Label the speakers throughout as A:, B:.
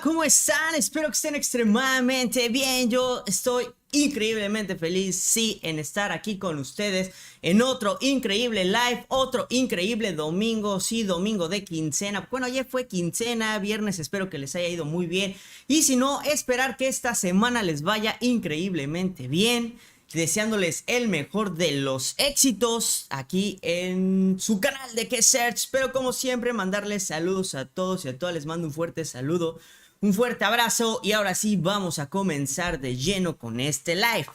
A: ¿Cómo están? Espero que estén extremadamente bien. Yo estoy increíblemente feliz, sí, en estar aquí con ustedes en otro increíble live, otro increíble domingo, sí, domingo de quincena. Bueno, ayer fue quincena, viernes, espero que les haya ido muy bien. Y si no, esperar que esta semana les vaya increíblemente bien. Deseándoles el mejor de los éxitos aquí en su canal de QSearch. Pero como siempre, mandarles saludos a todos y a todas. Les mando un fuerte saludo, un fuerte abrazo. Y ahora sí, vamos a comenzar de lleno con este live.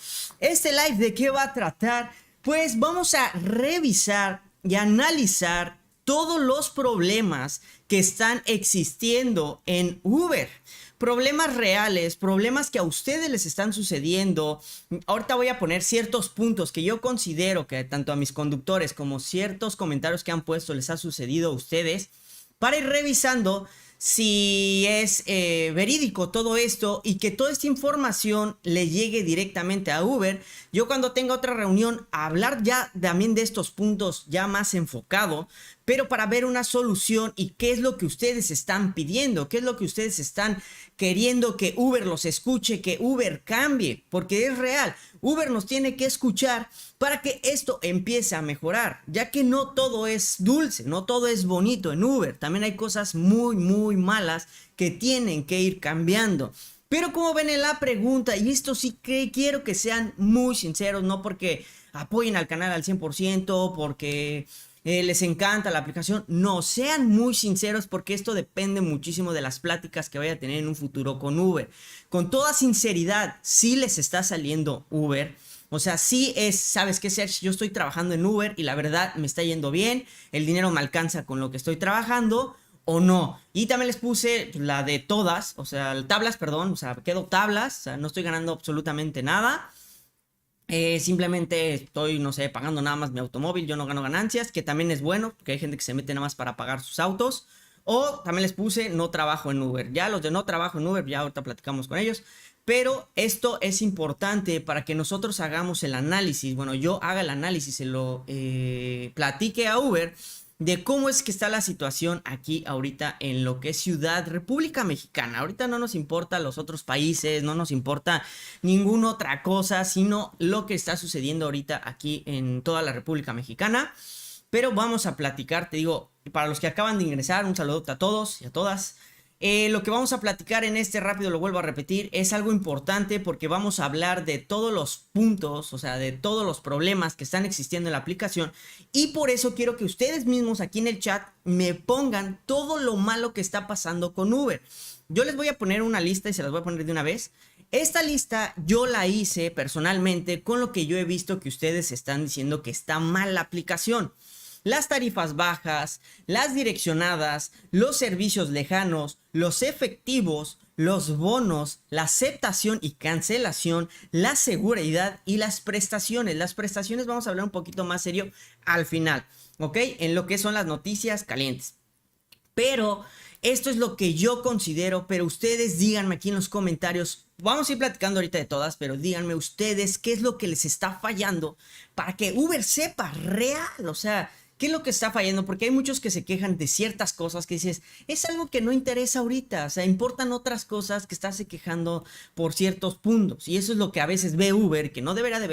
A: ¿Este live de qué va a tratar? Pues vamos a revisar y analizar todos los problemas que están existiendo en Uber. Problemas reales, problemas que a ustedes les están sucediendo. Ahorita voy a poner ciertos puntos que yo considero que tanto a mis conductores como ciertos comentarios que han puesto les ha sucedido a ustedes, para ir revisando si es verídico todo esto y que toda esta información le llegue directamente a Uber. Yo cuando tenga otra reunión hablar ya también de estos puntos ya más enfocado, pero para ver una solución y qué es lo que ustedes están pidiendo, qué es lo que ustedes están queriendo que Uber los escuche, que Uber cambie, porque es real. Uber nos tiene que escuchar para que esto empiece a mejorar, ya que no todo es dulce, no todo es bonito en Uber. También hay cosas muy malas que tienen que ir cambiando. Pero como ven en la pregunta, y esto sí que quiero que sean muy sinceros, no porque apoyen al canal al 100%, porque les encanta la aplicación. No, sean muy sinceros, porque esto depende muchísimo de las pláticas que vaya a tener en un futuro con Uber. Con toda sinceridad, sí les está saliendo Uber. O sea, sí es, ¿sabes qué, Serge? Yo estoy trabajando en Uber y la verdad me está yendo bien. El dinero me alcanza con lo que estoy trabajando o no. Y también les puse la de todas, o sea, tablas, perdón. O sea, quedo tablas, o sea, no estoy ganando absolutamente nada. Simplemente estoy, no sé, pagando nada más mi automóvil, yo no gano ganancias, que también es bueno, porque hay gente que se mete nada más para pagar sus autos. O también les puse no trabajo en Uber. Ya los de no trabajo en Uber, ya ahorita platicamos con ellos. Pero esto es importante para que nosotros hagamos el análisis. Bueno, yo haga el análisis, se lo platique a Uber de cómo es que está la situación aquí ahorita en lo que es Ciudad República Mexicana. Ahorita no nos importa los otros países, no nos importa ninguna otra cosa, sino lo que está sucediendo ahorita aquí en toda la República Mexicana. Pero vamos a platicar, te digo, para los que acaban de ingresar, un saludo a todos y a todas. Lo que vamos a platicar en este rápido, lo vuelvo a repetir, es algo importante porque vamos a hablar de todos los puntos, o sea, de todos los problemas que están existiendo en la aplicación. Y por eso quiero que ustedes mismos aquí en el chat me pongan todo lo malo que está pasando con Uber. Yo les voy a poner una lista y se las voy a poner de una vez. Esta lista yo la hice personalmente con lo que yo he visto que ustedes están diciendo que está mal la aplicación. Las tarifas bajas, las direccionadas, los servicios lejanos, los efectivos, los bonos, la aceptación y cancelación, la seguridad y las prestaciones. Las prestaciones vamos a hablar un poquito más serio al final, ¿ok? En lo que son las noticias calientes. Pero esto es lo que yo considero, pero ustedes díganme aquí en los comentarios. Vamos a ir platicando ahorita de todas, pero díganme ustedes qué es lo que les está fallando para que Uber sepa real, o sea, ¿qué es lo que está fallando? Porque hay muchos que se quejan de ciertas cosas que dices, es algo que no interesa ahorita, o sea, importan otras cosas que estás quejando por ciertos puntos. Y eso es lo que a veces ve Uber, que no debería de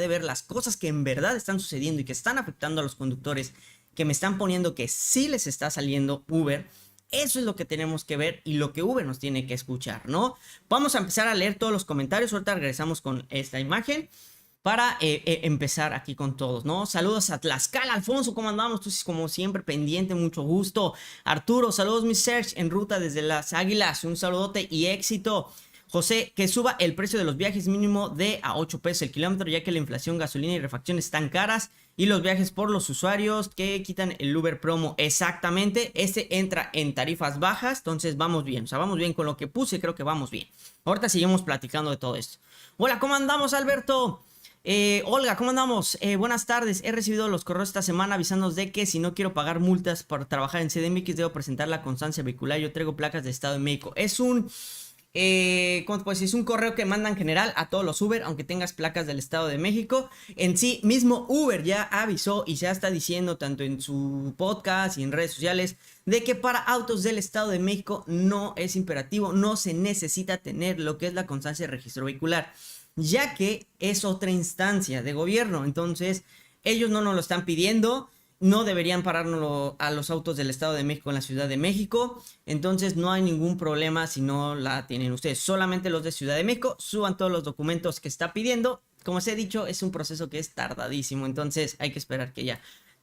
A: ver las cosas que en verdad están sucediendo y que están afectando a los conductores, que me están poniendo que sí les está saliendo Uber. Eso es lo que tenemos que ver y lo que Uber nos tiene que escuchar, ¿no? Vamos a empezar a leer todos los comentarios, ahorita regresamos con esta imagen. Para empezar aquí con todos, ¿no? Saludos a Tlaxcala, Alfonso, ¿cómo andamos? Tú como siempre pendiente, mucho gusto. Arturo, saludos mi Serge, en ruta desde Las Águilas, un saludote y éxito. José, que suba el precio de los viajes mínimo de a 8 pesos el kilómetro, ya que la inflación, gasolina y refacción están caras. Y los viajes por los usuarios que quitan el Uber promo. Exactamente, este entra en tarifas bajas, entonces vamos bien. O sea, vamos bien con lo que puse, creo que vamos bien. Ahorita seguimos platicando de todo esto. Hola, ¿cómo andamos, Alberto? Olga, ¿cómo andamos? Buenas tardes, he recibido los correos esta semana avisándonos de que si no quiero pagar multas por trabajar en CDMX debo presentar la constancia vehicular. Yo traigo placas de Estado de México. Es un pues es un correo que mandan general a todos los Uber, aunque tengas placas del Estado de México. En sí, mismo Uber ya avisó y ya está diciendo tanto en su podcast y en redes sociales de que para autos del Estado de México no es imperativo, no se necesita tener lo que es la constancia de registro vehicular, ya que es otra instancia de gobierno. Entonces, ellos no nos lo están pidiendo. No deberían pararnos a los autos del Estado de México en la Ciudad de México. Entonces no hay ningún problema si no la tienen ustedes. Solamente los de Ciudad de México suban todos los documentos que está pidiendo. Como os he dicho, es un proceso que es tardadísimo. Entonces hay que esperar que ya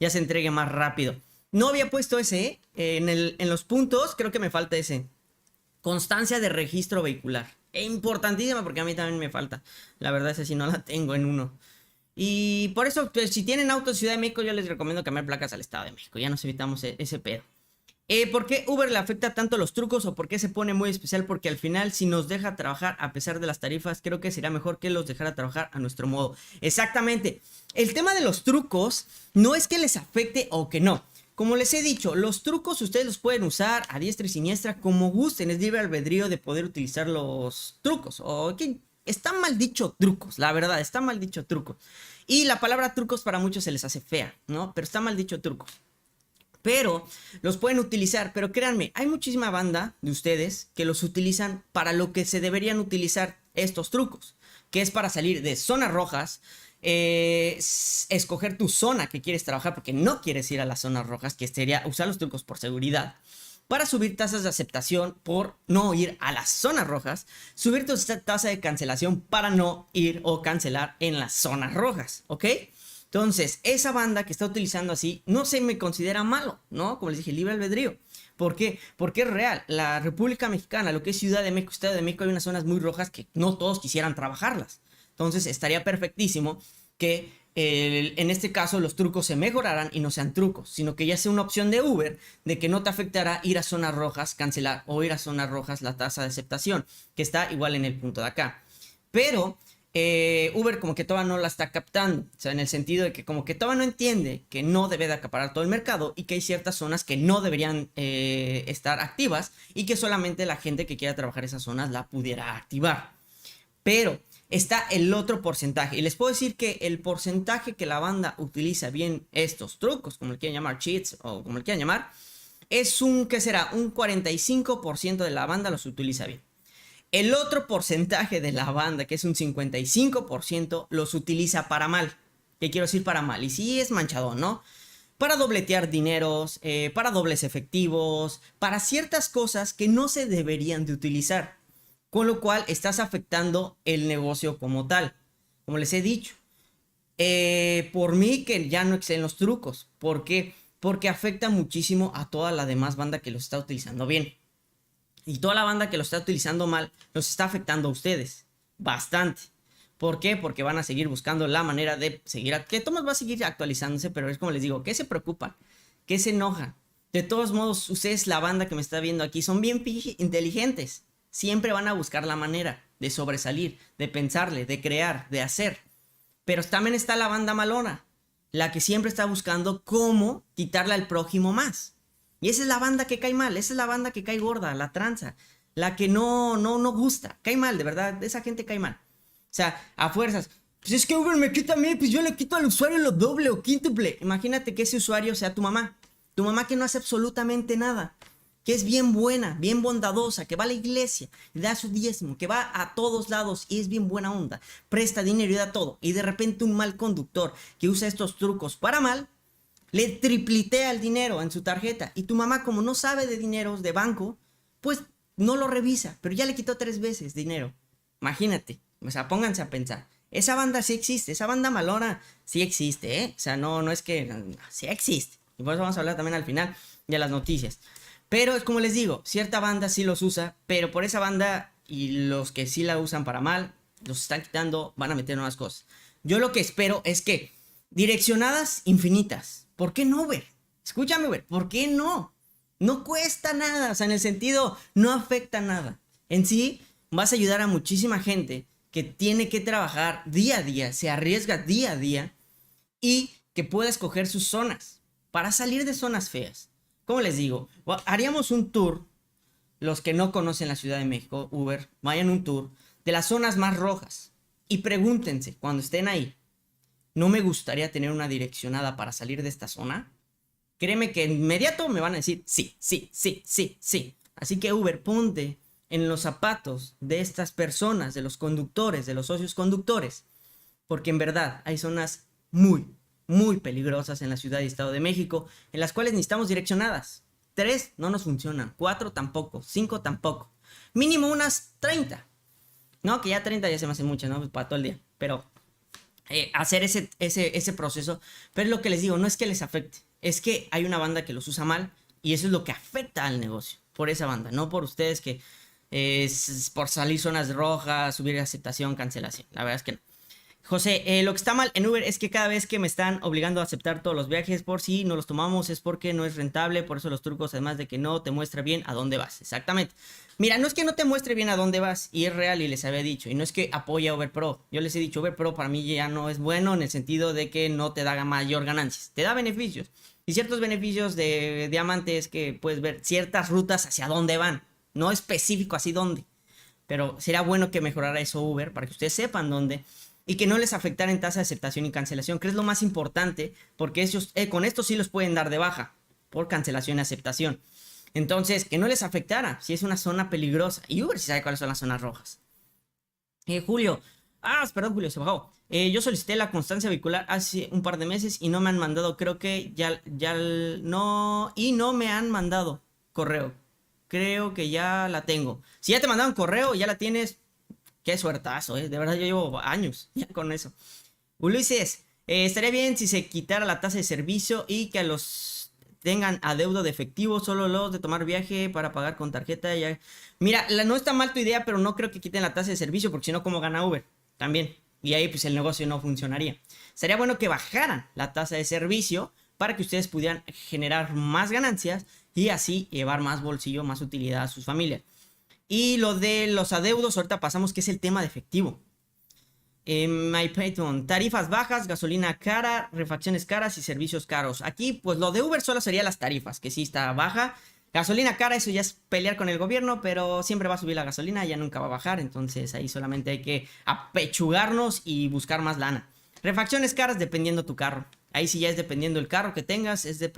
A: se entregue más rápido. No había puesto ese, en los puntos. Creo que me falta ese. Constancia de registro vehicular. Es importantísima porque a mí también me falta. La verdad es que si no la tengo en uno. Y por eso, pues, si tienen auto en Ciudad de México, yo les recomiendo cambiar placas al Estado de México. Ya nos evitamos ese pedo. ¿Por qué Uber le afecta tanto los trucos o por qué se pone muy especial? Porque al final, si nos deja trabajar a pesar de las tarifas, creo que sería mejor que los dejara trabajar a nuestro modo. Exactamente. El tema de los trucos no es que les afecte o que no. Como les he dicho, los trucos ustedes los pueden usar a diestra y siniestra como gusten. Es libre albedrío de poder utilizar los trucos. O que está mal dicho trucos, la verdad, está mal dicho trucos. Y la palabra trucos para muchos se les hace fea, ¿no? Pero está mal dicho trucos. Pero los pueden utilizar, pero créanme, hay muchísima banda de ustedes que los utilizan para lo que se deberían utilizar estos trucos, que es para salir de zonas rojas, escoger tu zona que quieres trabajar porque no quieres ir a las zonas rojas, que sería usar los trucos por seguridad, para subir tasas de aceptación por no ir a las zonas rojas, subir tu tasa de cancelación para no ir o cancelar en las zonas rojas, ¿ok? Entonces, esa banda que está utilizando así no se me considera malo, ¿no? Como les dije, libre albedrío. ¿Por qué? Porque es real. La República Mexicana, lo que es Ciudad de México, Estado de México, hay unas zonas muy rojas que no todos quisieran trabajarlas. Entonces, estaría perfectísimo que en este caso los trucos se mejoraran y no sean trucos, sino que ya sea una opción de Uber de que no te afectará ir a zonas rojas, cancelar o ir a zonas rojas la tasa de aceptación, que está igual en el punto de acá. Pero Uber como que todavía no la está captando, o sea, en el sentido de que como que todavía no entiende que no debe de acaparar todo el mercado y que hay ciertas zonas que no deberían estar activas y que solamente la gente que quiera trabajar esas zonas la pudiera activar. Pero está el otro porcentaje. Y les puedo decir que el porcentaje que la banda utiliza bien estos trucos, como le quieran llamar, cheats o como le quieran llamar, es ¿qué será? Un 45% de la banda los utiliza bien. El otro porcentaje de la banda, que es un 55%, los utiliza para mal. ¿Qué quiero decir para mal? Y sí es manchadón, ¿no? Para dobletear dineros, para dobles efectivos, para ciertas cosas que no se deberían de utilizar. Con lo cual estás afectando el negocio como tal. Como les he dicho. Por mí que ya no exceden los trucos. ¿Por qué? Porque afecta muchísimo a toda la demás banda que los está utilizando bien. Y toda la banda que lo está utilizando mal los está afectando a ustedes. Bastante. ¿Por qué? Porque van a seguir buscando la manera de seguir. Que Tomás va a seguir actualizándose, pero es como les digo, ¿qué se preocupan? ¿Qué se enojan? De todos modos, ustedes, la banda que me está viendo aquí, son bien inteligentes. Siempre van a buscar la manera de sobresalir, de pensarle, de crear, de hacer. Pero también está la banda malona, la que siempre está buscando cómo quitarle al prójimo más. Y esa es la banda que cae mal, esa es la banda que cae gorda, la tranza, la que no gusta, cae mal, de verdad, esa gente cae mal. O sea, a fuerzas, pues es que Uber me quita a mí, pues yo le quito al usuario lo doble o quíntuple. Imagínate que ese usuario sea tu mamá que no hace absolutamente nada, que es bien buena, bien bondadosa, que va a la iglesia, da su diezmo, que va a todos lados y es bien buena onda, presta dinero y da todo. Y de repente un mal conductor que usa estos trucos para mal, le triplitea el dinero en su tarjeta. Y tu mamá, como no sabe de dineros de banco, pues no lo revisa, pero ya le quitó 3 veces dinero. Imagínate, o sea, pónganse a pensar. Esa banda sí existe, esa banda malona sí existe, ¿eh? O sea, no es que... sí existe. Y por eso vamos a hablar también al final de las noticias. Pero es como les digo, cierta banda sí los usa, pero por esa banda y los que sí la usan para mal, los están quitando, van a meter nuevas cosas. Yo lo que espero es que direccionadas infinitas. ¿Por qué no, Uber? Escúchame, Uber, ¿por qué no? No cuesta nada, o sea, en el sentido, no afecta nada. En sí, vas a ayudar a muchísima gente que tiene que trabajar día a día, se arriesga día a día y que pueda escoger sus zonas para salir de zonas feas. Como les digo, haríamos un tour los que no conocen la Ciudad de México, Uber, vayan un tour de las zonas más rojas y pregúntense cuando estén ahí, ¿no me gustaría tener una direccionada para salir de esta zona? Créeme que inmediato me van a decir sí, sí, sí, sí, sí. Así que Uber, ponte en los zapatos de estas personas, de los conductores, de los socios conductores, porque en verdad hay zonas muy, muy peligrosas en la Ciudad y Estado de México, en las cuales necesitamos direccionadas. 3 no nos funcionan, 4 tampoco, 5 tampoco. Mínimo unas 30. No, que ya 30 ya se me hace mucho, ¿no? Pues para todo el día. Pero hacer ese proceso. Pero es lo que les digo, no es que les afecte. Es que hay una banda que los usa mal y eso es lo que afecta al negocio. Por esa banda, no por ustedes que es por salir zonas rojas, subir aceptación, cancelación. La verdad es que no. José, lo que está mal en Uber es que cada vez que me están obligando a aceptar todos los viajes por si no los tomamos es porque no es rentable, por eso los trucos, además de que no te muestra bien a dónde vas. Exactamente. Mira, no es que no te muestre bien a dónde vas, y es real y les había dicho, y no es que apoye a Uber Pro. Yo les he dicho, Uber Pro para mí ya no es bueno en el sentido de que no te da mayor ganancias, te da beneficios. Y ciertos beneficios de diamante es que puedes ver ciertas rutas hacia dónde van, no específico así dónde. Pero será bueno que mejorara eso Uber para que ustedes sepan dónde y que no les afectara en tasa de aceptación y cancelación, que es lo más importante, porque ellos con esto sí los pueden dar de baja por cancelación y aceptación. Entonces, que no les afectara si es una zona peligrosa. Y Uber sí sabe cuáles son las zonas rojas. Julio. Perdón, Julio, se bajó. Yo solicité la constancia vehicular hace un par de meses y no me han mandado. Creo que no. Y no me han mandado correo. Creo que ya la tengo. Si ya te mandaron correo, ya la tienes. Qué suertazo, de verdad yo llevo años ya con eso. Ulises, estaría bien si se quitara la tasa de servicio y que a los tengan adeudo de efectivo, solo los de tomar viaje para pagar con tarjeta. Ya. Mira, no está mal tu idea, pero no creo que quiten la tasa de servicio porque si no, ¿cómo gana Uber? También. Y ahí pues el negocio no funcionaría. Sería bueno que bajaran la tasa de servicio para que ustedes pudieran generar más ganancias y así llevar más bolsillo, más utilidad a sus familias. Y lo de los adeudos, ahorita pasamos que es el tema de efectivo. MyPython, tarifas bajas, gasolina cara, refacciones caras y servicios caros. Aquí, pues lo de Uber solo sería las tarifas, que sí está baja. Gasolina cara, eso ya es pelear con el gobierno, pero siempre va a subir la gasolina, ya nunca va a bajar. Entonces ahí solamente hay que apechugarnos y buscar más lana. Refacciones caras dependiendo tu carro. Ahí sí ya es dependiendo el carro que tengas, es de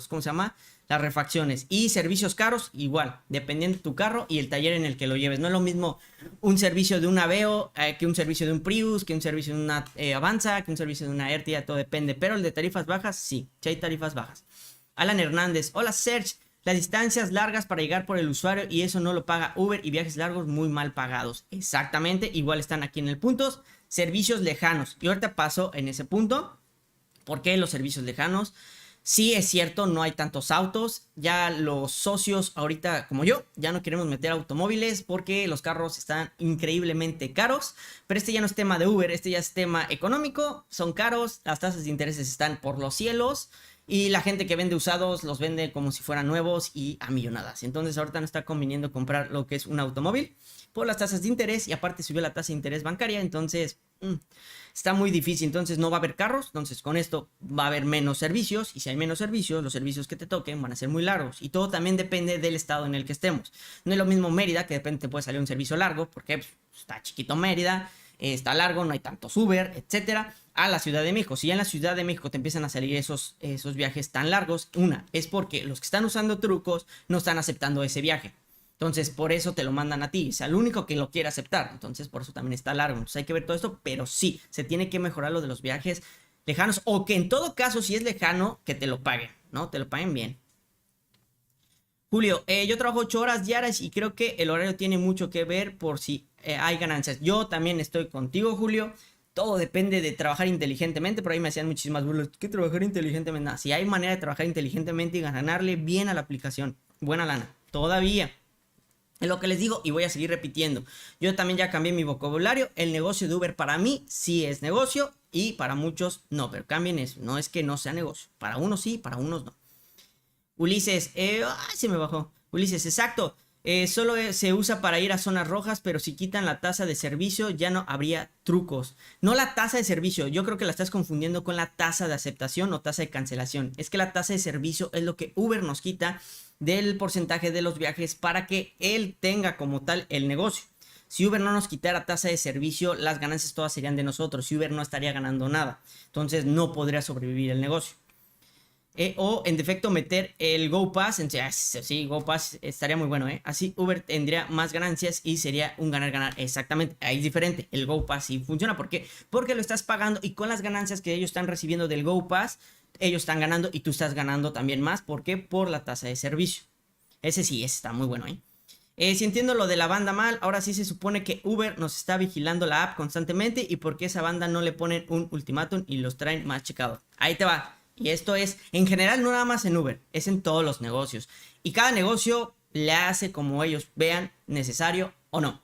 A: ¿cómo se llama? Las refacciones. Y servicios caros, igual, dependiendo de tu carro y el taller en el que lo lleves. No es lo mismo un servicio de un Aveo que un servicio de un Prius, que un servicio de una Avanza, que un servicio de una Ertiga, todo depende. Pero el de tarifas bajas, sí hay tarifas bajas. Alan Hernández, hola Serge. Las distancias largas para llegar por el usuario y eso no lo paga Uber y viajes largos muy mal pagados. Exactamente, igual están aquí en el punto. Servicios lejanos. Y ahorita paso en ese punto. ¿Por qué los servicios lejanos? Sí, es cierto, no hay tantos autos. Ya los socios ahorita, como yo, ya no queremos meter automóviles porque los carros están increíblemente caros. Pero este ya no es tema de Uber, este ya es tema económico. Son caros, las tasas de intereses están por los cielos. Y la gente que vende usados los vende como si fueran nuevos y a millonadas. Entonces ahorita no está conveniendo comprar lo que es un automóvil por las tasas de interés. Y aparte subió la tasa de interés bancaria. Entonces está muy difícil. Entonces no va a haber carros. Entonces con esto va a haber menos servicios. Y si hay menos servicios, los servicios que te toquen van a ser muy largos. Y todo también depende del estado en el que estemos. No es lo mismo Mérida, que de repente puede salir un servicio largo. Porque pues, está chiquito Mérida. Está largo, no hay tantos Uber, etcétera, a la Ciudad de México. Si ya en la Ciudad de México te empiezan a salir esos viajes tan largos, es porque los que están usando trucos no están aceptando ese viaje. Entonces, por eso te lo mandan a ti. O sea, el único que lo quiere aceptar. Entonces, por eso también está largo. Entonces, hay que ver todo esto, pero sí, se tiene que mejorar lo de los viajes lejanos. O que en todo caso, si es lejano, que te lo paguen, ¿no? Te lo paguen bien. Julio, yo trabajo 8 horas diarias y creo que el horario tiene mucho que ver por si hay ganancias. Yo también estoy contigo, Julio. Todo depende de trabajar inteligentemente. Por ahí me hacían muchísimas burlas. ¿Qué trabajar inteligentemente? Nada. Si hay manera de trabajar inteligentemente y ganarle bien a la aplicación, buena lana. Todavía. Es lo que les digo y voy a seguir repitiendo. Yo también ya cambié mi vocabulario. El negocio de Uber para mí sí es negocio y para muchos no. Pero cambien eso. No es que no sea negocio. Para unos sí, para unos no. Ulises, se me bajó. Ulises, exacto. Solo se usa para ir a zonas rojas, pero si quitan la tasa de servicio ya no habría trucos. No la tasa de servicio, yo creo que la estás confundiendo con la tasa de aceptación o tasa de cancelación. Es que la tasa de servicio es lo que Uber nos quita del porcentaje de los viajes para que él tenga como tal el negocio. Si Uber no nos quitara tasa de servicio, las ganancias todas serían de nosotros. Si Uber no estaría ganando nada. Entonces no podría sobrevivir el negocio. O en defecto meter el Go Pass. Sí, Go Pass estaría muy bueno, ¿eh? Así Uber tendría más ganancias y sería un ganar-ganar. Exactamente, ahí es diferente. El Go Pass sí funciona. ¿Por qué? Porque lo estás pagando y con las ganancias que ellos están recibiendo del Go Pass, ellos están ganando y tú estás ganando también más. ¿Por qué? Por la tasa de servicio. Ese sí, ese está muy bueno, ¿eh? Si entiendo lo de la banda mal, ahora sí se supone que Uber nos está vigilando la app constantemente y porque esa banda no le ponen un ultimátum y los traen más checados. Ahí te va. Y esto es, en general, no nada más en Uber, es en todos los negocios. Y cada negocio le hace como ellos vean necesario o no.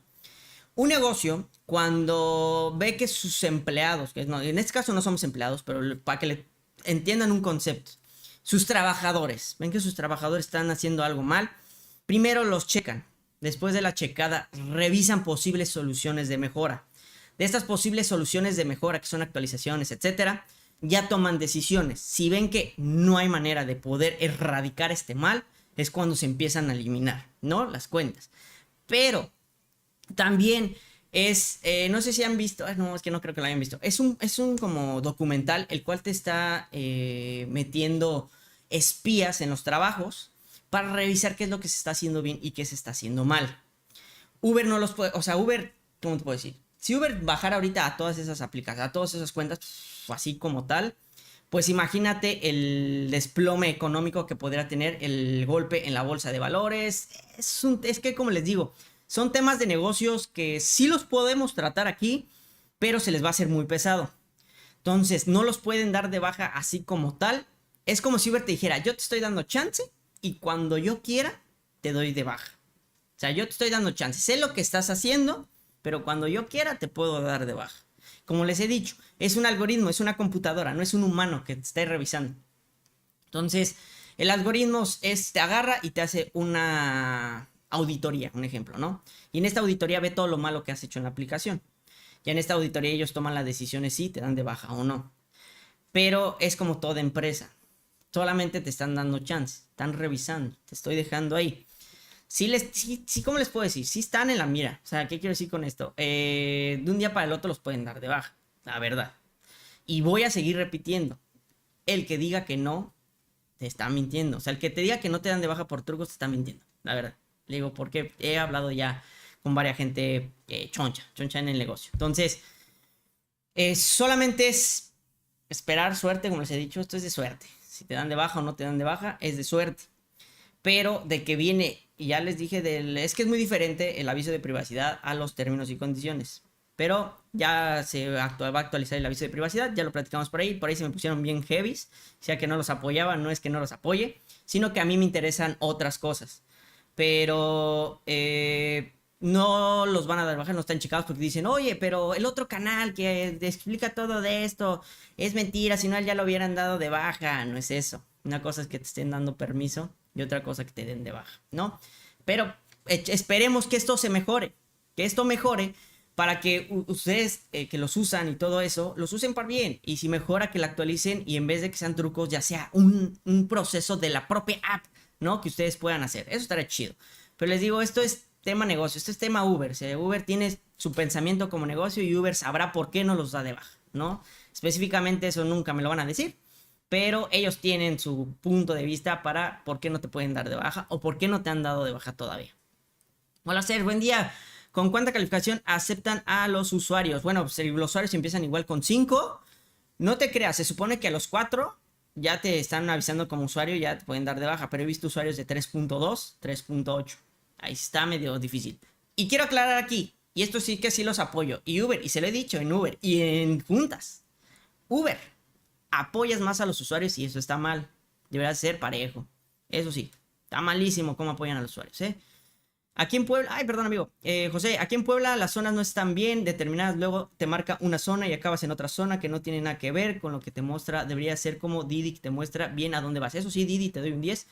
A: Un negocio, cuando ve que sus empleados, que no, en este caso no somos empleados, pero para que le entiendan un concepto, sus trabajadores, ven que sus trabajadores están haciendo algo mal, primero los checan. Después de la checada, revisan posibles soluciones de mejora. De estas posibles soluciones de mejora, que son actualizaciones, etcétera, ya toman decisiones. Si ven que no hay manera de poder erradicar este mal, es cuando se empiezan a eliminar, ¿no? Las cuentas. Pero también es, no sé si han visto, no, es que no creo que lo hayan visto. Es un como documental, el cual te está metiendo espías en los trabajos para revisar qué es lo que se está haciendo bien y qué se está haciendo mal. Uber no los puede, o sea, Uber, ¿cómo te puedo decir? Si Uber bajara ahorita a todas esas aplicaciones, a todas esas cuentas, así como tal, pues imagínate el desplome económico que podría tener, el golpe en la bolsa de valores. Es que, como les digo, son temas de negocios que sí los podemos tratar aquí, pero se les va a hacer muy pesado. Entonces, no los pueden dar de baja así como tal. Es como si Uber te dijera, yo te estoy dando chance y cuando yo quiera, te doy de baja. O sea, yo te estoy dando chance. Sé lo que estás haciendo, pero cuando yo quiera, te puedo dar de baja. Como les he dicho, es un algoritmo, es una computadora, no es un humano que te esté revisando. Entonces, el algoritmo te agarra y te hace una auditoría, un ejemplo, ¿no? Y en esta auditoría ve todo lo malo que has hecho en la aplicación. Ya en esta auditoría ellos toman las decisiones si te dan de baja o no. Pero es como toda empresa. Solamente te están dando chance, están revisando, te estoy dejando ahí. Sí, ¿cómo les puedo decir? Sí están en la mira. O sea, ¿qué quiero decir con esto? De un día para el otro los pueden dar de baja, la verdad. Y voy a seguir repitiendo. El que diga que no, te está mintiendo. O sea, el que te diga que no te dan de baja por trucos, te está mintiendo, la verdad. Le digo, porque he hablado ya con varias gente choncha en el negocio. Entonces, solamente es esperar suerte, como les he dicho, esto es de suerte. Si te dan de baja o no te dan de baja, es de suerte. Pero de que viene, y ya les dije, es que es muy diferente el aviso de privacidad a los términos y condiciones. Pero ya se va a actualizar el aviso de privacidad, ya lo platicamos por ahí se me pusieron bien heavies, o sea que no los apoyaba, no es que no los apoye, sino que a mí me interesan otras cosas. Pero no los van a dar baja, no están checados porque dicen, oye, pero el otro canal que explica todo de esto es mentira, si no ya lo hubieran dado de baja. No es eso. Una cosa es que te estén dando permiso y otra cosa que te den de baja, ¿no? Pero esperemos que esto se mejore, que esto mejore para que ustedes que los usan y todo eso, los usen para bien. Y si mejora, que la actualicen y en vez de que sean trucos, ya sea un proceso de la propia app, ¿no? Que ustedes puedan hacer. Eso estará chido. Pero les digo, esto es tema negocio, esto es tema Uber. O sea, Uber tiene su pensamiento como negocio y Uber sabrá por qué no los da de baja, ¿no? Específicamente eso nunca me lo van a decir. Pero ellos tienen su punto de vista para por qué no te pueden dar de baja o por qué no te han dado de baja todavía. Hola, Ser, buen día. ¿Con cuánta calificación aceptan a los usuarios? Bueno, pues los usuarios empiezan igual con 5. No te creas, se supone que a los 4 ya te están avisando como usuario, ya te pueden dar de baja. Pero he visto usuarios de 3.2, 3.8. Ahí está medio difícil. Y quiero aclarar aquí, y esto sí que sí los apoyo. Y Uber, y se lo he dicho en Uber y en juntas. Uber, apoyas más a los usuarios y eso está mal. Debería ser parejo. Eso sí, está malísimo cómo apoyan a los usuarios, ¿eh? Aquí en Puebla, ay, perdón, amigo. José, aquí en Puebla las zonas no están bien determinadas. Luego te marca una zona y acabas en otra zona que no tiene nada que ver con lo que te muestra. Debería ser como Didi, que te muestra bien a dónde vas. Eso sí, Didi, te doy un 10.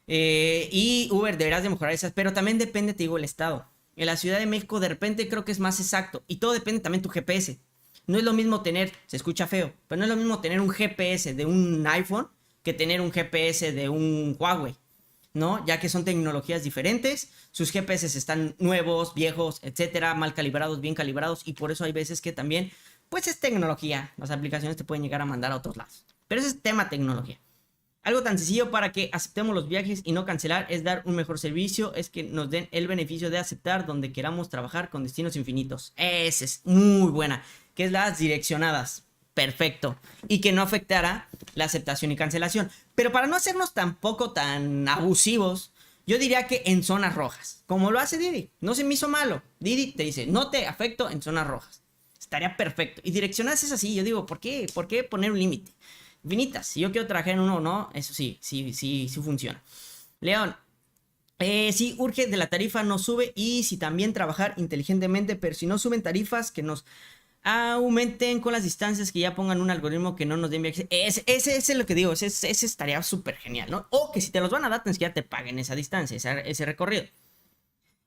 A: Y Uber, deberás de mejorar esas. Pero también depende, te digo, el estado. En la Ciudad de México, de repente creo que es más exacto. Y todo depende también de tu GPS. No es lo mismo tener, se escucha feo, pero no es lo mismo tener un GPS de un iPhone que tener un GPS de un Huawei. ¿no? Ya que son tecnologías diferentes, sus GPS están nuevos, viejos, etcétera, mal calibrados, bien calibrados, y por eso hay veces que también, pues es tecnología, las aplicaciones te pueden llegar a mandar a otros lados. Pero ese es tema tecnología. Algo tan sencillo para que aceptemos los viajes y no cancelar es dar un mejor servicio, es que nos den el beneficio de aceptar donde queramos trabajar con destinos infinitos. Esa es muy buena, que es las direccionadas. Perfecto. Y que no afectará la aceptación y cancelación. Pero para no hacernos tampoco tan abusivos, yo diría que en zonas rojas. Como lo hace Didi. No se me hizo malo. Didi te dice, no te afecto en zonas rojas. Estaría perfecto. Y direccionadas es así. Yo digo, ¿por qué poner un límite? Infinitas. Si yo quiero trabajar en uno o no, eso sí funciona. León. Si urge de la tarifa no sube y si también trabajar inteligentemente, pero si no suben tarifas que nos aumenten con las distancias, que ya pongan un algoritmo que no nos den viajes. Ese es lo que digo, ese estaría súper genial, ¿no? O que si te los van a dar, ya te paguen esa distancia, ese recorrido.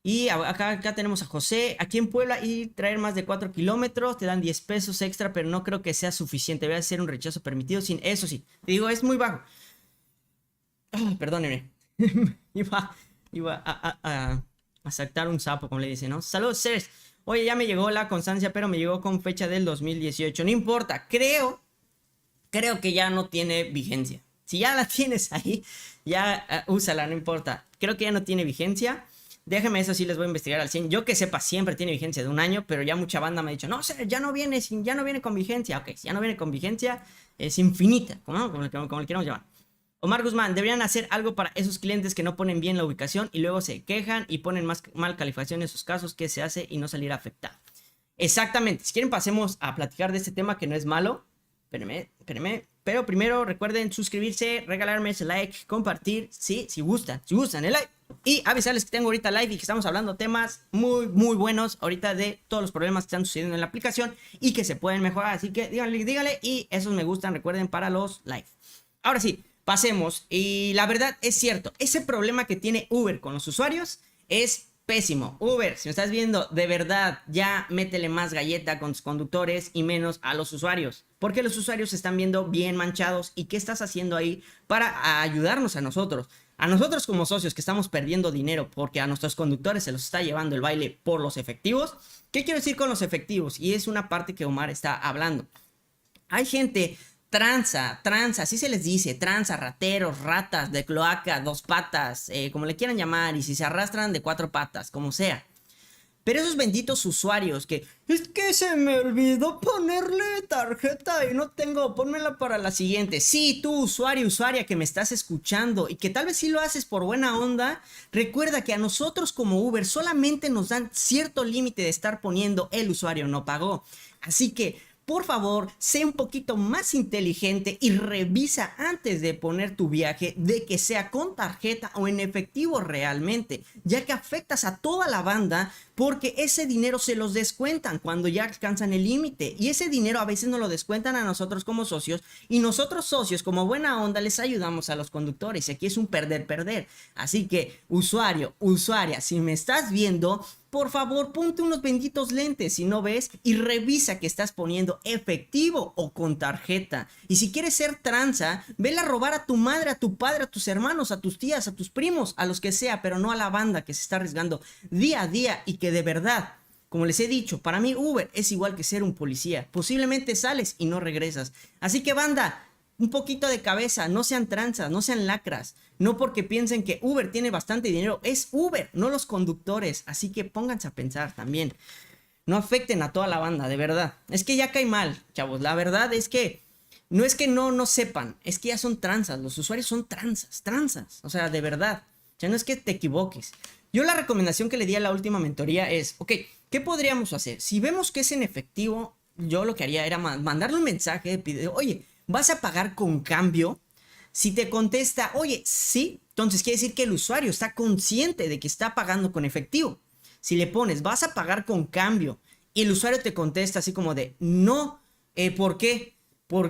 A: Y acá tenemos a José, aquí en Puebla, y traer más de 4 kilómetros, te dan 10 pesos extra, pero no creo que sea suficiente, debe ser un rechazo permitido, sin eso sí, te digo, es muy bajo. Perdónenme, iba a saltar un sapo, como le dicen, ¿no? Saludos, Cers. Oye, ya me llegó la constancia, pero me llegó con fecha del 2018. No importa, creo que ya no tiene vigencia. Si ya la tienes ahí, ya úsala, no importa. Creo que ya no tiene vigencia. Déjenme, eso sí les voy a investigar al 100. Yo que sepa, siempre tiene vigencia de un año, pero ya mucha banda me ha dicho, no, ya no viene con vigencia. Ok, si ya no viene con vigencia, es infinita, como le queramos llamar. Omar Guzmán, deberían hacer algo para esos clientes que no ponen bien la ubicación y luego se quejan y ponen mal calificación en sus casos. ¿Qué se hace y no salir afectado? Exactamente. Si quieren pasemos a platicar de este tema que no es malo. Espérenme. Pero primero recuerden suscribirse, regalarme ese like, compartir, sí, si gustan el like. Y avisarles que tengo ahorita live y que estamos hablando temas muy, muy buenos ahorita de todos los problemas que están sucediendo en la aplicación y que se pueden mejorar. Así que díganle y esos me gustan, recuerden, para los live. Ahora sí. Pasemos, y la verdad es cierto, ese problema que tiene Uber con los usuarios es pésimo. Uber, si me estás viendo, de verdad, ya métele más galleta con tus conductores y menos a los usuarios, porque los usuarios se están viendo bien manchados. ¿Y qué estás haciendo ahí para ayudarnos a nosotros? A nosotros como socios que estamos perdiendo dinero porque a nuestros conductores se los está llevando el baile por los efectivos. ¿Qué quiero decir con los efectivos? Y es una parte que Omar está hablando. Hay gente... Tranza, así se les dice, tranza, rateros, ratas de cloaca, dos patas, como le quieran llamar, y si se arrastran de 4 patas, como sea. Pero esos benditos usuarios que, es que se me olvidó ponerle tarjeta y no tengo, pónmela para la siguiente. Sí, tú usuaria que me estás escuchando y que tal vez sí lo haces por buena onda, recuerda que a nosotros como Uber solamente nos dan cierto límite de estar poniendo el usuario no pagó. Así que... por favor, sé un poquito más inteligente y revisa antes de poner tu viaje de que sea con tarjeta o en efectivo realmente, ya que afectas a toda la banda porque ese dinero se los descuentan cuando ya alcanzan el límite y ese dinero a veces nos lo descuentan a nosotros como socios y nosotros socios como buena onda les ayudamos a los conductores y aquí es un perder. Así que usuaria, si me estás viendo... por favor, ponte unos benditos lentes si no ves y revisa que estás poniendo efectivo o con tarjeta. Y si quieres ser tranza, vela a robar a tu madre, a tu padre, a tus hermanos, a tus tías, a tus primos, a los que sea, pero no a la banda que se está arriesgando día a día y que de verdad, como les he dicho, para mí Uber es igual que ser un policía. Posiblemente sales y no regresas. Así que banda... un poquito de cabeza, no sean tranzas, no sean lacras, no porque piensen que Uber tiene bastante dinero, es Uber, no los conductores, así que pónganse a pensar también, no afecten a toda la banda, de verdad, es que ya cae mal, chavos, la verdad es que no sepan, es que ya son tranzas, los usuarios son tranzas, o sea, de verdad, ya no es que te equivoques. Yo la recomendación que le di a la última mentoría es, ok, ¿qué podríamos hacer? Si vemos que es en efectivo, yo lo que haría era mandarle un mensaje, pedir, oye, ¿vas a pagar con cambio? Si te contesta, oye, sí, entonces quiere decir que el usuario está consciente de que está pagando con efectivo. Si le pones, ¿vas a pagar con cambio? Y el usuario te contesta así como de, no, ¿por qué?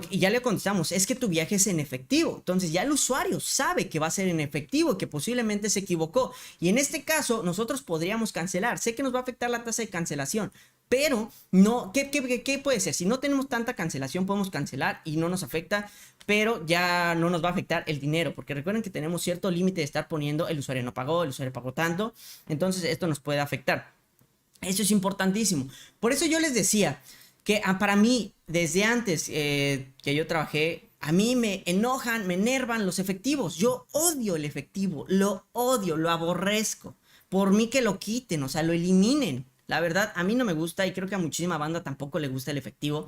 A: Y ya le contestamos, es que tu viaje es en efectivo. Entonces ya el usuario sabe que va a ser en efectivo, que posiblemente se equivocó. Y en este caso, nosotros podríamos cancelar. Sé que nos va a afectar la tasa de cancelación, Pero no, ¿qué puede ser? Si no tenemos tanta cancelación, podemos cancelar y no nos afecta, pero ya no nos va a afectar el dinero, porque recuerden que tenemos cierto límite de estar poniendo el usuario no pagó, el usuario pagó tanto, entonces esto nos puede afectar. Eso es importantísimo. Por eso yo les decía que para mí, desde antes que yo trabajé, a mí me enojan, me enervan los efectivos. Yo odio el efectivo, lo odio, lo aborrezco. Por mí que lo quiten, o sea, lo eliminen. La verdad, a mí no me gusta y creo que a muchísima banda tampoco le gusta el efectivo.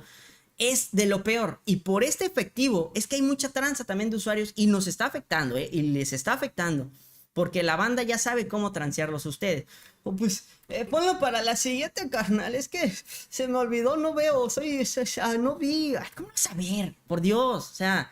A: Es de lo peor. Y por este efectivo es que hay mucha tranza también de usuarios y nos está afectando, y les está afectando. Porque la banda ya sabe cómo transearlos a ustedes. O pues, ponlo para la siguiente, carnal. Es que se me olvidó, no veo, no vi. Ay, ¿cómo vas a ver? Por Dios, o sea,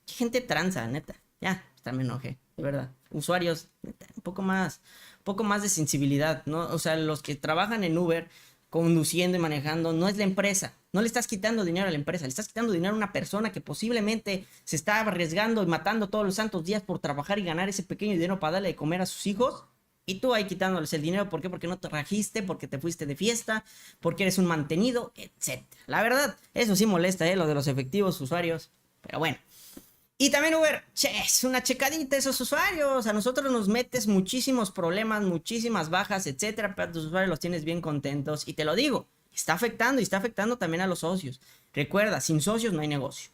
A: qué gente tranza, neta. Ya, hasta me enojé, de verdad. Usuarios, neta, un poco más de sensibilidad, ¿no? O sea, los que trabajan en Uber, conduciendo y manejando, no es la empresa. No le estás quitando dinero a la empresa, le estás quitando dinero a una persona que posiblemente se está arriesgando y matando todos los santos días por trabajar y ganar ese pequeño dinero para darle de comer a sus hijos. Y tú ahí quitándoles el dinero, ¿por qué? Porque no te trajiste, porque te fuiste de fiesta, porque eres un mantenido, etc. La verdad, eso sí molesta, lo de los efectivos usuarios. Pero bueno. Y también Uber, es una checadita esos usuarios. A nosotros nos metes muchísimos problemas, muchísimas bajas, etcétera, pero a tus usuarios los tienes bien contentos. Y te lo digo, está afectando y está afectando también a los socios. Recuerda, sin socios no hay negocio.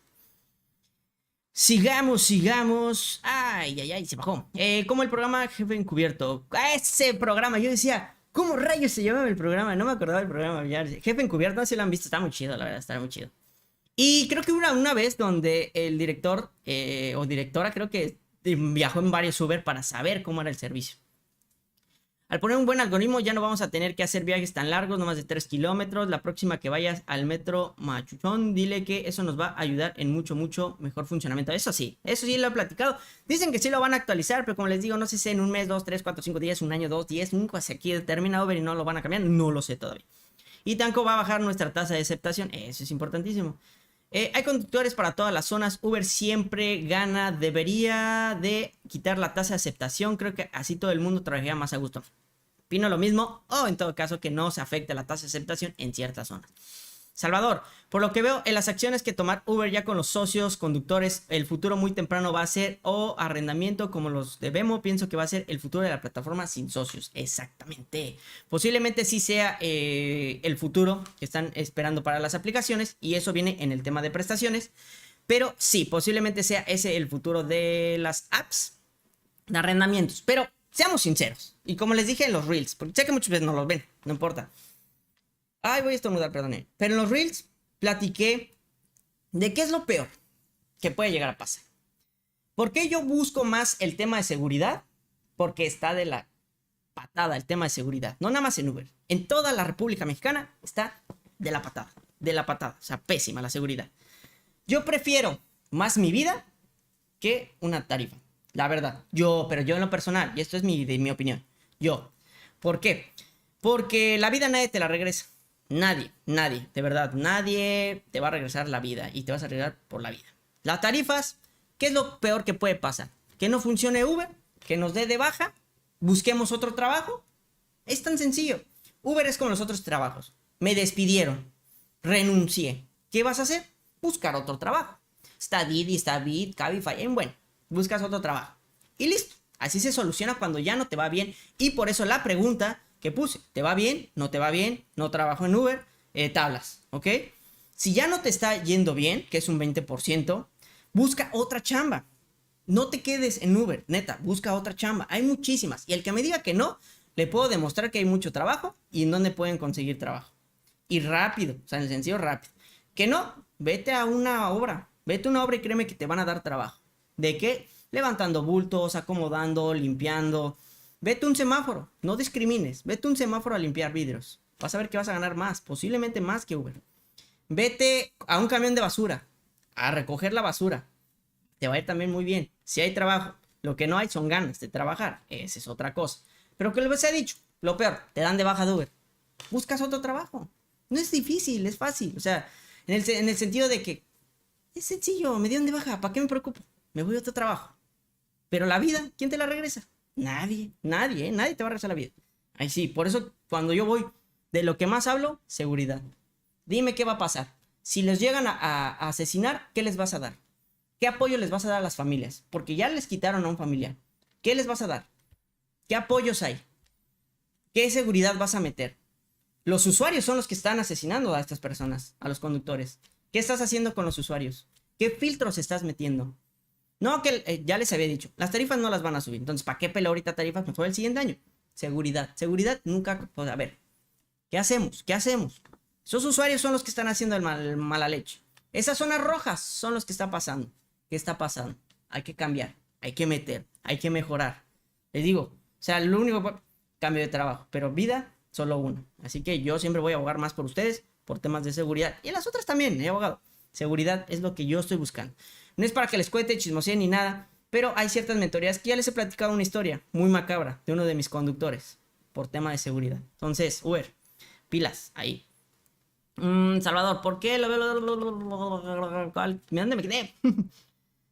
A: Sigamos. Ay, se bajó. Como el programa Jefe Encubierto. Ese programa, yo decía, ¿cómo rayos se llamaba el programa? No me acordaba del programa. Jefe Encubierto, no sé si lo han visto, está muy chido, la verdad, está muy chido. Y creo que una vez donde el director o directora creo que viajó en varios Uber para saber cómo era el servicio. Al poner un buen algoritmo ya no vamos a tener que hacer viajes tan largos, no más de 3 kilómetros. La próxima que vayas al metro Machuchón, dile que eso nos va a ayudar en mucho mejor funcionamiento. Eso sí lo he platicado. Dicen que sí lo van a actualizar, pero como les digo, no sé si en un mes, 2, 3, 4, 5 días, un año, 2, 10, 5, hacia aquí termina Uber y no lo van a cambiar. No lo sé todavía. Y tampoco va a bajar nuestra tasa de aceptación. Eso es importantísimo. Hay conductores para todas las zonas. Uber siempre gana. Debería de quitar la tasa de aceptación. Creo que así todo el mundo trabajaría más a gusto. Opino lo mismo. O en todo caso que no se afecte la tasa de aceptación en ciertas zonas. Salvador, por lo que veo en las acciones que tomar Uber ya con los socios, conductores, el futuro muy temprano va a ser o arrendamiento como los de Vemo. Pienso que va a ser el futuro de la plataforma sin socios. Exactamente. Posiblemente sí sea el futuro que están esperando para las aplicaciones y eso viene en el tema de prestaciones. Pero sí, posiblemente sea ese el futuro de las apps de arrendamientos. Pero seamos sinceros. Y como les dije en los Reels, porque sé que muchas veces no los ven, no importa. Ay, voy a estornudar, perdón. Pero en los Reels platiqué de qué es lo peor que puede llegar a pasar. ¿Por qué yo busco más el tema de seguridad? Porque está de la patada el tema de seguridad. No nada más en Uber. En toda la República Mexicana está de la patada. De la patada. O sea, pésima la seguridad. Yo prefiero más mi vida que una tarifa. La verdad. Pero yo en lo personal. Y esto es de mi opinión. ¿Por qué? Porque la vida nadie te la regresa. Nadie, de verdad, nadie te va a regresar la vida y te vas a arreglar por la vida. Las tarifas, ¿qué es lo peor que puede pasar? Que no funcione Uber, que nos dé de baja, busquemos otro trabajo. Es tan sencillo. Uber es como los otros trabajos. Me despidieron, renuncié. ¿Qué vas a hacer? Buscar otro trabajo. Está Didi, está Bit, Cabify, bueno, buscas otro trabajo. Y listo. Así se soluciona cuando ya no te va bien. Y por eso la pregunta que puse, ¿te va bien? ¿No te va bien? ¿No trabajo en Uber? Tablas, ¿ok? Si ya no te está yendo bien, que es un 20%, busca otra chamba. No te quedes en Uber, neta, busca otra chamba. Hay muchísimas. Y el que me diga que no, le puedo demostrar que hay mucho trabajo y en dónde pueden conseguir trabajo. Y rápido, o sea, en el sentido rápido. Que no, vete a una obra. Vete a una obra y créeme que te van a dar trabajo. ¿De qué? Levantando bultos, acomodando, limpiando. Vete a un semáforo, no discrimines. Vete a un semáforo a limpiar vidrios. Vas a ver que vas a ganar más, posiblemente más que Uber. Vete a un camión de basura, a recoger la basura. Te va a ir también muy bien. Si hay trabajo, lo que no hay son ganas de trabajar. Esa es otra cosa. Pero que les he dicho, lo peor, te dan de baja de Uber. Buscas otro trabajo. No es difícil, es fácil. O sea, en el sentido de que es sencillo, me dieron de baja, ¿para qué me preocupo? Me voy a otro trabajo. Pero la vida, ¿quién te la regresa? Nadie te va a regresar la vida. Ay, sí, por eso cuando yo voy, De lo que más hablo, seguridad. Dime qué va a pasar. Si les llegan a asesinar, ¿qué les vas a dar? ¿Qué apoyo les vas a dar a las familias? Porque ya les quitaron a un familiar. ¿Qué les vas a dar? ¿Qué apoyos hay? ¿Qué seguridad vas a meter? Los usuarios son los que están asesinando a estas personas, a los conductores. ¿Qué estás haciendo con los usuarios? ¿Qué filtros estás metiendo? No, que ya les había dicho, las tarifas no las van a subir. Entonces, ¿para qué peleo ahorita tarifas? Mejor el siguiente año. Seguridad. Seguridad nunca... Pues, a ver, ¿qué hacemos? ¿Qué hacemos? Esos usuarios son los que están haciendo el mala leche. Esas zonas rojas son los que están pasando. ¿Qué está pasando? Hay que cambiar, hay que meter, hay que mejorar. Les digo, o sea, lo único... Cambio de trabajo, pero vida, solo uno. Así que yo siempre voy a abogar más por ustedes, por temas de seguridad. Y las otras también, he abogado. Seguridad es lo que yo estoy buscando. No es para que les cuente, chismoseen ni nada, pero hay ciertas mentorías que ya les he platicado una historia muy macabra de uno de mis conductores por tema de seguridad. Entonces, Uber, pilas, ahí. Salvador, ¿por qué? ¿Dónde me quedé?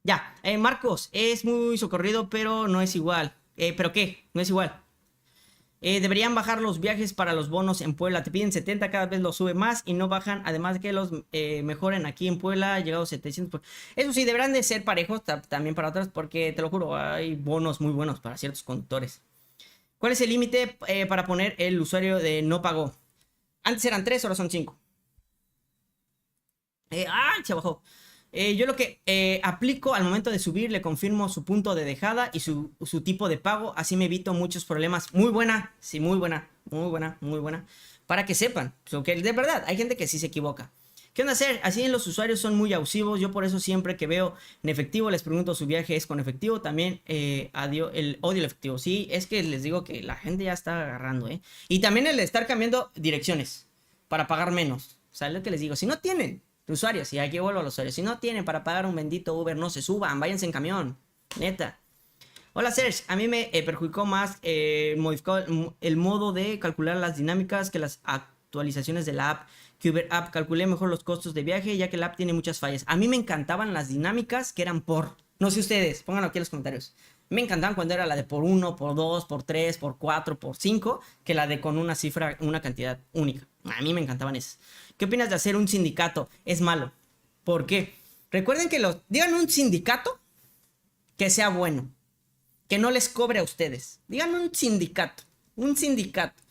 A: Ya, Marcos, es muy socorrido, pero no es igual. ¿Pero qué? No es igual. Deberían bajar los viajes para los bonos en Puebla. Te piden 70, cada vez los sube más y no bajan. Además de que los mejoren aquí en Puebla, llegados 700. Eso sí, deberán de ser parejos también para otras, porque te lo juro, hay bonos muy buenos para ciertos conductores. ¿Cuál es el límite para poner el usuario de no pagó? Antes eran 3, ahora son 5. ¡Ay! Se bajó. Yo lo que aplico al momento de subir, le confirmo su punto de dejada y su tipo de pago. Así me evito muchos problemas. Muy buena, sí, muy buena, muy buena, muy buena. Para que sepan, que de verdad, hay gente que sí se equivoca. ¿Qué onda hacer? Así los usuarios son muy abusivos. Yo por eso siempre que veo en efectivo les pregunto su viaje es con efectivo. También odio el efectivo. Sí, es que les digo que la gente ya está agarrando, ¿eh? Y también el de estar cambiando direcciones para pagar menos. O sea, es lo que les digo. Si no tienen usuarios, y aquí vuelvo a los usuarios, si no tienen para pagar un bendito Uber, no se suban, váyanse en camión, neta. Hola Serge, a mí me perjudicó más modificó el modo de calcular las dinámicas que las actualizaciones de la app. Que Uber App calculé mejor los costos de viaje, ya que la app tiene muchas fallas. A mí me encantaban las dinámicas que eran por, no sé ustedes, pónganlo aquí en los comentarios. Me encantaban cuando era la de por 1, por 2, por 3, por 4, por 5, que la de con una cifra, una cantidad única. A mí me encantaban esas. ¿Qué opinas de hacer un sindicato? Es malo. ¿Por qué? Recuerden que digan un sindicato que sea bueno, que no les cobre a ustedes. Digan un sindicato. Un sindicato.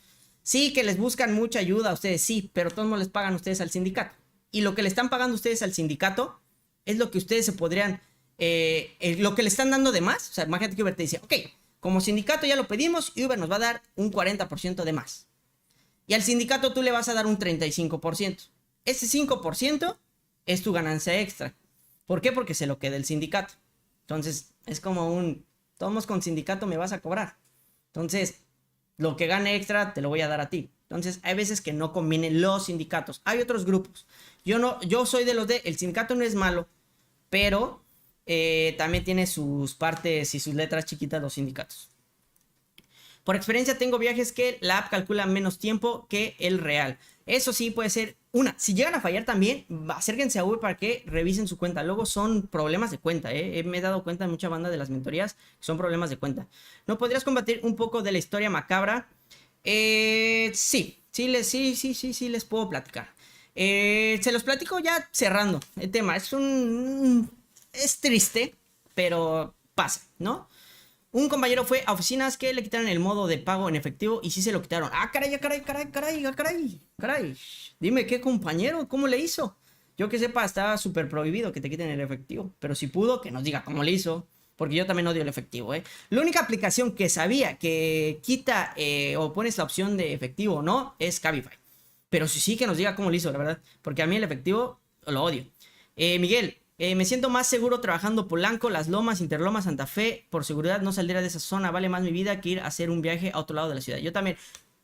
A: Sí, que les buscan mucha ayuda a ustedes, sí, pero todos no les pagan ustedes al sindicato. Y lo que le están pagando ustedes al sindicato es lo que ustedes se podrían, lo que le están dando de más. O sea, imagínate que Uber te dice, ok, como sindicato ya lo pedimos y Uber nos va a dar un 40% de más. Y al sindicato tú le vas a dar un 35%. Ese 5% es tu ganancia extra. ¿Por qué? Porque se lo queda el sindicato. Entonces, es como todos con sindicato me vas a cobrar. Entonces, lo que gane extra te lo voy a dar a ti. Entonces, hay veces que no convienen los sindicatos. Hay otros grupos. Yo soy de los el sindicato no es malo, pero también tiene sus partes y sus letras chiquitas los sindicatos. Por experiencia tengo viajes que la app calcula menos tiempo que el real. Eso sí puede ser una. Si llegan a fallar también, acérquense a Uber para que revisen su cuenta. Luego son problemas de cuenta, ¿eh? Me he dado cuenta en mucha banda de las mentorías que son problemas de cuenta. ¿No podrías combatir un poco de la historia macabra? Sí les puedo platicar. Se los platico ya cerrando el tema. Es triste, pero pasa, ¿no? Un compañero fue a oficinas que le quitaron el modo de pago en efectivo y sí se lo quitaron. ¡Ah, caray! Dime, ¿qué compañero? ¿Cómo le hizo? Yo que sepa, está súper prohibido que te quiten el efectivo. Pero si pudo, que nos diga cómo le hizo. Porque yo también odio el efectivo, ¿eh? La única aplicación que sabía que quita o pones la opción de efectivo o no es Cabify. Pero sí que nos diga cómo le hizo, la verdad. Porque a mí el efectivo lo odio. Miguel. Me siento más seguro trabajando Polanco, Las Lomas, Interlomas, Santa Fe. Por seguridad no saldría de esa zona. Vale más mi vida que ir a hacer un viaje a otro lado de la ciudad. Yo también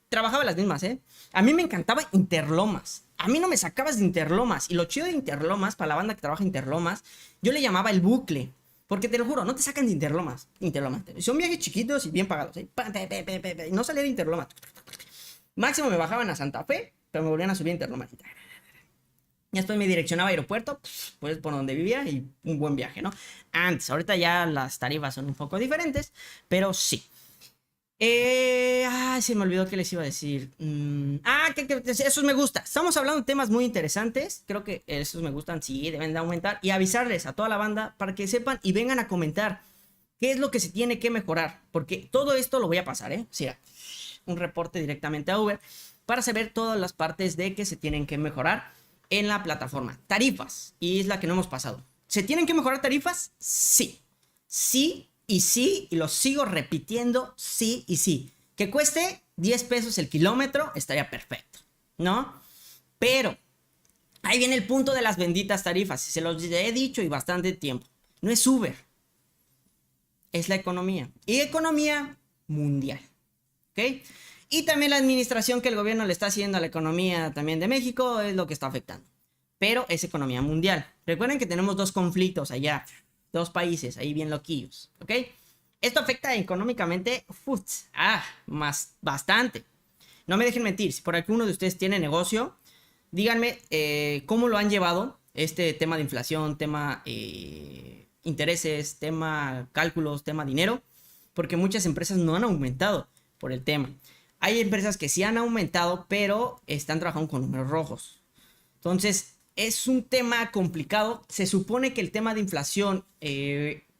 A: trabajaba las mismas, ¿eh? A mí me encantaba Interlomas. A mí no me sacabas de Interlomas. Y lo chido de Interlomas, para la banda que trabaja Interlomas, yo le llamaba el bucle. Porque te lo juro, no te sacan de Interlomas. Son viajes chiquitos y bien pagados, ¿eh? No salía de Interlomas. Máximo me bajaban a Santa Fe, pero me volvían a subir a Interlomas. Y después me direccionaba a aeropuerto, pues por donde vivía y un buen viaje, ¿no? Ahorita ya las tarifas son un poco diferentes, pero sí. Se me olvidó que les iba a decir. Que esos me gusta. Estamos hablando de temas muy interesantes. Creo que esos me gustan, sí, deben de aumentar. Y avisarles a toda la banda para que sepan y vengan a comentar qué es lo que se tiene que mejorar. Porque todo esto lo voy a pasar, ¿eh? O sea, un reporte directamente a Uber para saber todas las partes de que se tienen que mejorar en la plataforma. Tarifas, y es la que no hemos pasado. ¿Se tienen que mejorar tarifas? Sí. Sí y sí, y lo sigo repitiendo, sí y sí. Que cueste 10 pesos el kilómetro, estaría perfecto, ¿no? Pero ahí viene el punto de las benditas tarifas. Se los he dicho y bastante tiempo. No es Uber, es la economía. Y economía mundial, ¿ok? Y también la administración que el gobierno le está haciendo a la economía también de México es lo que está afectando. Pero es economía mundial. Recuerden que tenemos dos conflictos allá, dos países ahí bien loquillos, ¿ok? Esto afecta económicamente, más bastante. No me dejen mentir, si por alguno de ustedes tiene negocio, díganme cómo lo han llevado este tema de inflación, tema intereses, tema cálculos, tema dinero, porque muchas empresas no han aumentado por el tema. Hay empresas que sí han aumentado, pero están trabajando con números rojos. Entonces, es un tema complicado. Se supone que el tema de inflación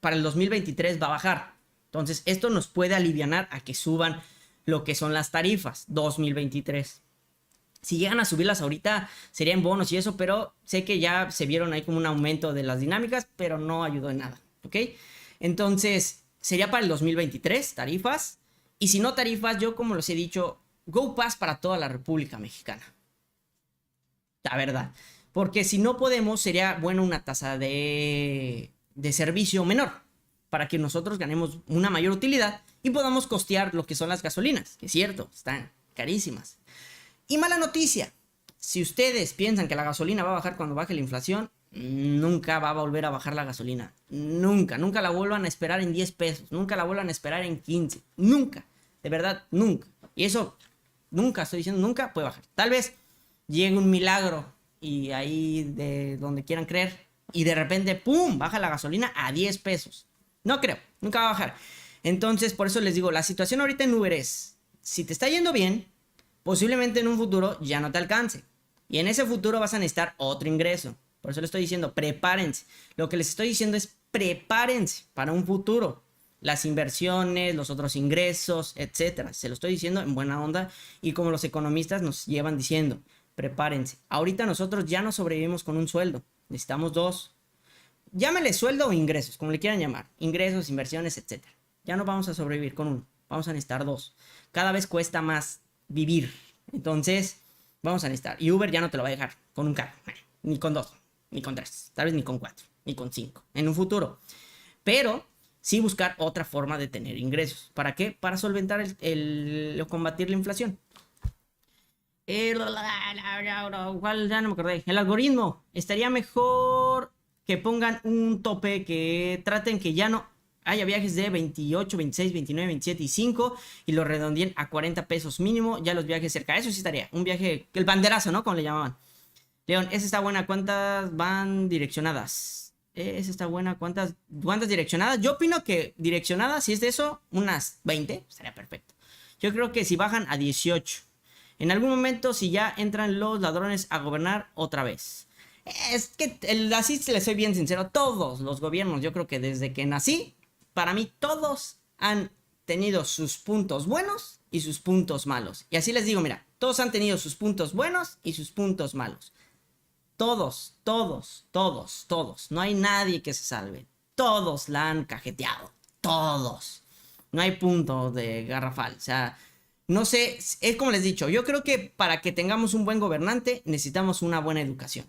A: para el 2023 va a bajar. Entonces, esto nos puede alivianar a que suban lo que son las tarifas 2023. Si llegan a subirlas ahorita, serían bonos y eso, pero sé que ya se vieron ahí como un aumento de las dinámicas, pero no ayudó en nada, ¿ok? Entonces, sería para el 2023, tarifas. Y si no tarifas, yo como les he dicho, Go Pass para toda la República Mexicana. La verdad. Porque si no podemos, sería bueno una tasa de servicio menor, para que nosotros ganemos una mayor utilidad y podamos costear lo que son las gasolinas, que es cierto, están carísimas. Y mala noticia, si ustedes piensan que la gasolina va a bajar cuando baje la inflación, nunca va a volver a bajar la gasolina. Nunca la vuelvan a esperar en 10 pesos, nunca la vuelvan a esperar en 15, nunca, de verdad, nunca. Y eso, nunca, estoy diciendo, nunca puede bajar. Tal vez llegue un milagro y ahí de donde quieran creer, y de repente, ¡pum!, baja la gasolina a 10 pesos. No creo, nunca va a bajar. Entonces, por eso les digo, la situación ahorita en Uber es, si te está yendo bien, posiblemente en un futuro ya no te alcance. Y en ese futuro vas a necesitar otro ingreso. Por eso les estoy diciendo, prepárense. Lo que les estoy diciendo es, prepárense para un futuro. Las inversiones, los otros ingresos, etcétera. Se lo estoy diciendo en buena onda y como los economistas nos llevan diciendo, prepárense. Ahorita nosotros ya no sobrevivimos con un sueldo. Necesitamos dos. Llámele sueldo o ingresos, como le quieran llamar. Ingresos, inversiones, etcétera. Ya no vamos a sobrevivir con uno. Vamos a necesitar dos. Cada vez cuesta más vivir. Entonces, vamos a necesitar. Y Uber ya no te lo va a dejar con un carro. Ni con dos, ni con tres. Tal vez ni con cuatro, ni con cinco. En un futuro. Pero sí buscar otra forma de tener ingresos. ¿Para qué? Para solventar combatir la inflación. Ya no me acordé. El algoritmo. Estaría mejor que pongan un tope, que traten que ya no haya viajes de 28, 26, 29, 27 y 5 y lo redondeen a 40 pesos mínimo. Ya los viajes cerca. Eso sí estaría. Un viaje, el banderazo, ¿no? Como le llamaban. León, esa está buena. ¿Cuántas van direccionadas? Esa está buena. ¿Cuántas direccionadas? Yo opino que direccionadas, si es de eso, unas 20. Estaría perfecto. Yo creo que si bajan a 18. En algún momento, si ya entran los ladrones a gobernar otra vez. Es que así les soy bien sincero. Todos los gobiernos, yo creo que desde que nací, para mí todos han tenido sus puntos buenos y sus puntos malos. Y así les digo, mira, todos han tenido sus puntos buenos y sus puntos malos. Todos. No hay nadie que se salve. Todos la han cajeteado. Todos. No hay punto de garrafal. O sea, no sé, es como les he dicho, yo creo que para que tengamos un buen gobernante necesitamos una buena educación.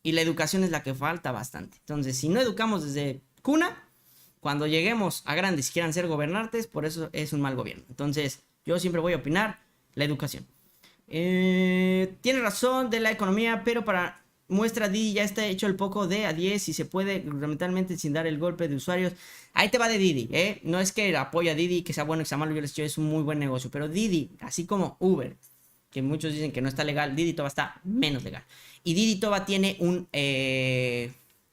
A: Y la educación es la que falta bastante. Entonces, si no educamos desde cuna, cuando lleguemos a grandes y quieran ser gobernantes, por eso es un mal gobierno. Entonces, yo siempre voy a opinar la educación. Tiene razón de la economía, pero para muestra Didi ya está hecho el poco de a 10 y se puede fundamentalmente sin dar el golpe de usuarios. Ahí te va de Didi, no es que apoya a Didi, que sea bueno, que sea malo, yo les digo, es un muy buen negocio. Pero Didi, así como Uber, que muchos dicen que no está legal, Didi Toba está menos legal. Y Didi Toba tiene un...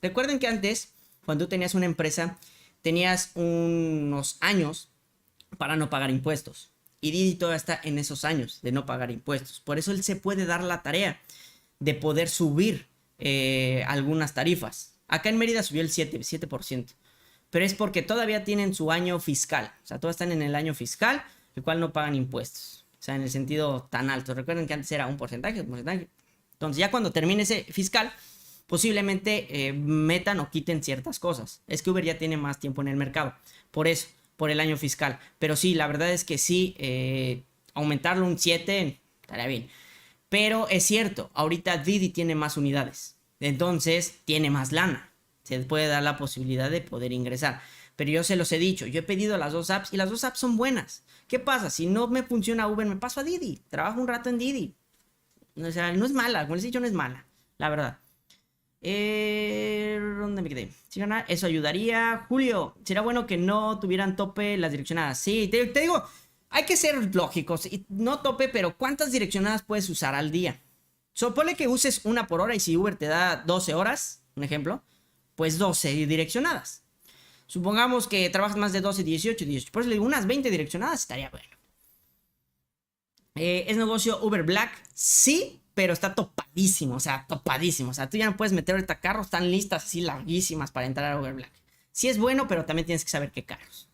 A: Recuerden que antes, cuando tú tenías una empresa, tenías unos años para no pagar impuestos. Y Didi todavía está en esos años de no pagar impuestos. Por eso él se puede dar la tarea de poder subir algunas tarifas. Acá en Mérida subió el 7%. Pero es porque todavía tienen su año fiscal. O sea, todos están en el año fiscal, el cual no pagan impuestos. O sea, en el sentido tan alto. Recuerden que antes era un porcentaje. Entonces, ya cuando termine ese fiscal, posiblemente metan o quiten ciertas cosas. Es que Uber ya tiene más tiempo en el mercado. Por eso, por el año fiscal. Pero sí, la verdad es que sí, aumentarlo un 7 estaría bien. Pero es cierto, ahorita Didi tiene más unidades. Entonces, tiene más lana. Se puede dar la posibilidad de poder ingresar. Pero yo se los he dicho, yo he pedido las dos apps y las dos apps son buenas. ¿Qué pasa? Si no me funciona Uber, me paso a Didi. Trabajo un rato en Didi. O sea, no es mala, como les he dicho, no es mala, la verdad. ¿Dónde me quedé? Eso ayudaría. Julio, sería bueno que no tuvieran tope las direccionadas. Sí, te digo, hay que ser lógicos. No tope, pero ¿cuántas direccionadas puedes usar al día? Supone que uses una por hora y si Uber te da 12 horas, un ejemplo, pues 12 direccionadas. Supongamos que trabajas más de 12, 18. Por eso le digo, unas 20 direccionadas estaría bueno. ¿Es negocio Uber Black? Sí, pero está topadísimo. O sea, topadísimo. O sea, tú ya no puedes meter ahorita carros tan listas así larguísimas para entrar a Uber Black. Sí es bueno, pero también tienes que saber qué carros.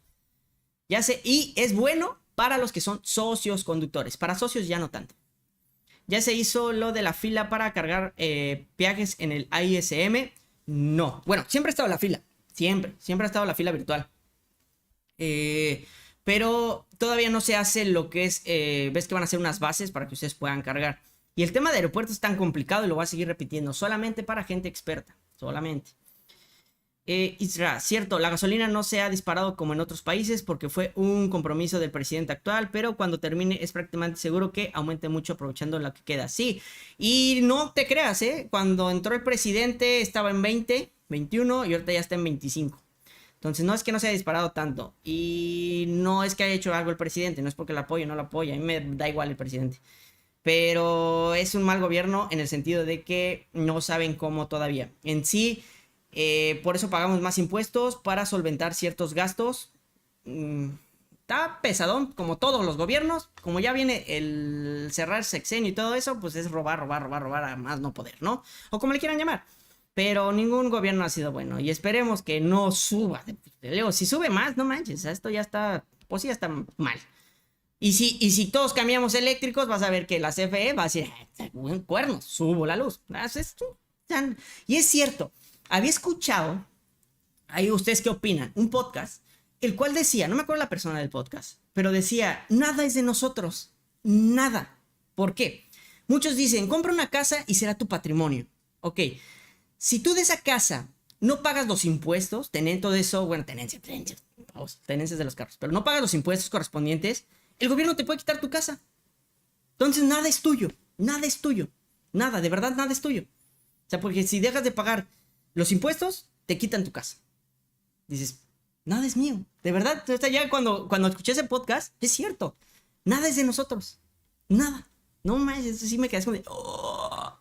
A: Ya sé, y es bueno para los que son socios conductores. Para socios ya no tanto. ¿Ya se hizo lo de la fila para cargar peajes en el ISM? No. Bueno, siempre ha estado la fila. Siempre ha estado la fila virtual. Pero todavía no se hace lo que es... ves que van a hacer unas bases para que ustedes puedan cargar. Y el tema de aeropuertos es tan complicado y lo voy a seguir repitiendo. Solamente para gente experta. Solamente. Isra, cierto, la gasolina no se ha disparado como en otros países porque fue un compromiso del presidente actual, pero cuando termine es prácticamente seguro que aumente mucho aprovechando lo que queda. Sí, y no te creas, cuando entró el presidente estaba en 20, 21 y ahorita ya está en 25. Entonces no es que no se haya disparado tanto y no es que haya hecho algo el presidente, no es porque lo apoye o no lo apoya, a mí me da igual el presidente. Pero es un mal gobierno en el sentido de que no saben cómo todavía. En sí... por eso pagamos más impuestos para solventar ciertos gastos. Está pesadón, como todos los gobiernos. Como ya viene el cerrar sexenio y todo eso, pues es robar a más no poder, ¿no? O como le quieran llamar. Pero ningún gobierno ha sido bueno. Y esperemos que no suba. Luego, si sube más, no manches. Esto ya está, pues sí, ya está mal. Y si todos cambiamos eléctricos, vas a ver que la CFE va a decir, buen cuernos, subo la luz. Y es cierto. Había escuchado, ahí ustedes qué opinan, un podcast, el cual decía, no me acuerdo la persona del podcast, pero decía, nada es de nosotros, nada. ¿Por qué? Muchos dicen, compra una casa y será tu patrimonio. Ok, si tú de esa casa no pagas los impuestos, todo eso, bueno, tenencias de los carros, pero no pagas los impuestos correspondientes, el gobierno te puede quitar tu casa. Entonces nada es tuyo, nada, de verdad nada es tuyo. O sea, porque si dejas de pagar los impuestos, te quitan tu casa. Dices, nada es mío. De verdad, ya cuando escuché ese podcast, es cierto. Nada es de nosotros. Nada. No manches, sí me quedé como de... Oh.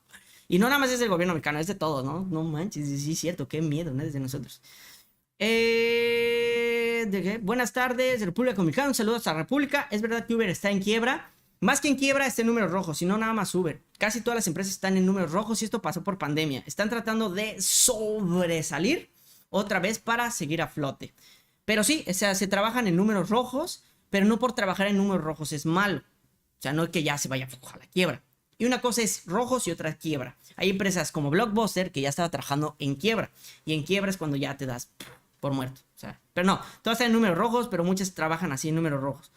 A: Y no nada más es del gobierno mexicano, es de todos, ¿no? No manches, sí es cierto, qué miedo, nada es de nosotros. Buenas tardes, República Dominicana. Un saludo a la República. Es verdad que Uber está en quiebra. Más que en quiebra está en números rojos, sino nada más Uber. Casi todas las empresas están en números rojos y esto pasó por pandemia. Están tratando de sobresalir otra vez para seguir a flote. Pero sí, o sea, se trabajan en números rojos, pero no por trabajar en números rojos es malo. O sea, no es que ya se vaya a la quiebra. Y una cosa es rojos y otra es quiebra. Hay empresas como Blockbuster que ya estaba trabajando en quiebra. Y en quiebra es cuando ya te das por muerto. O sea, pero no, todas están en números rojos, pero muchas trabajan así en números rojos.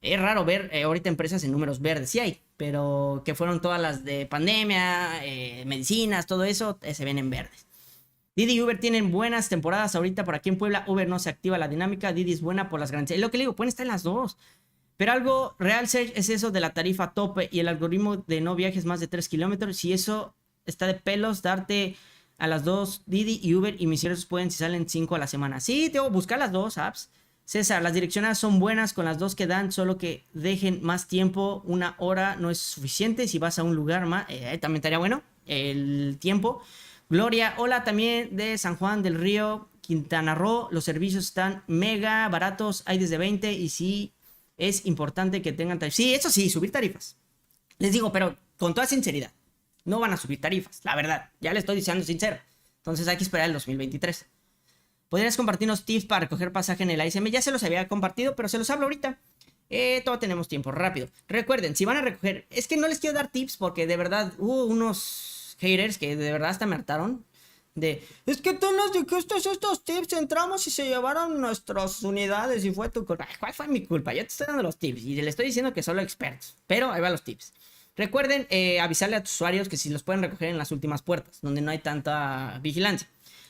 A: Es raro ver ahorita empresas en números verdes, sí hay, pero que fueron todas las de pandemia, medicinas, todo eso, se ven en verdes. Didi y Uber tienen buenas temporadas ahorita por aquí en Puebla. Uber no se activa la dinámica, Didi es buena por las garantías. Es lo que le digo, pueden estar en las dos. Pero algo real, Serge, es eso de la tarifa tope y el algoritmo de no viajes más de 3 kilómetros. Si eso está de pelos, darte a las dos, Didi y Uber, y mis ingresos pueden, si salen 5 a la semana. Sí, tengo que buscar las dos apps. César, las direccionadas son buenas con las dos que dan, solo que dejen más tiempo. 1 hora no es suficiente si vas a un lugar más. También estaría bueno el tiempo. Gloria, hola también de San Juan del Río, Quintana Roo. Los servicios están mega baratos, hay desde 20 y sí, es importante que tengan tarifas. Sí, eso sí, subir tarifas. Les digo, pero con toda sinceridad, no van a subir tarifas, la verdad. Ya les estoy diciendo sincero. Entonces hay que esperar el 2023. ¿Podrías compartirnos tips para recoger pasaje en el AICM? Ya se los había compartido, pero se los hablo ahorita. Todavía tenemos tiempo, rápido. Recuerden, si van a recoger... Es que no les quiero dar tips porque de verdad hubo unos haters que de verdad hasta me hartaron. Es que tú nos dijiste estos tips, entramos y se llevaron nuestras unidades y fue tu culpa. ¿Cuál fue mi culpa? Yo te estoy dando los tips y le estoy diciendo que solo expertos. Pero ahí van los tips. Recuerden avisarle a tus usuarios que si los pueden recoger en las últimas puertas, donde no hay tanta vigilancia.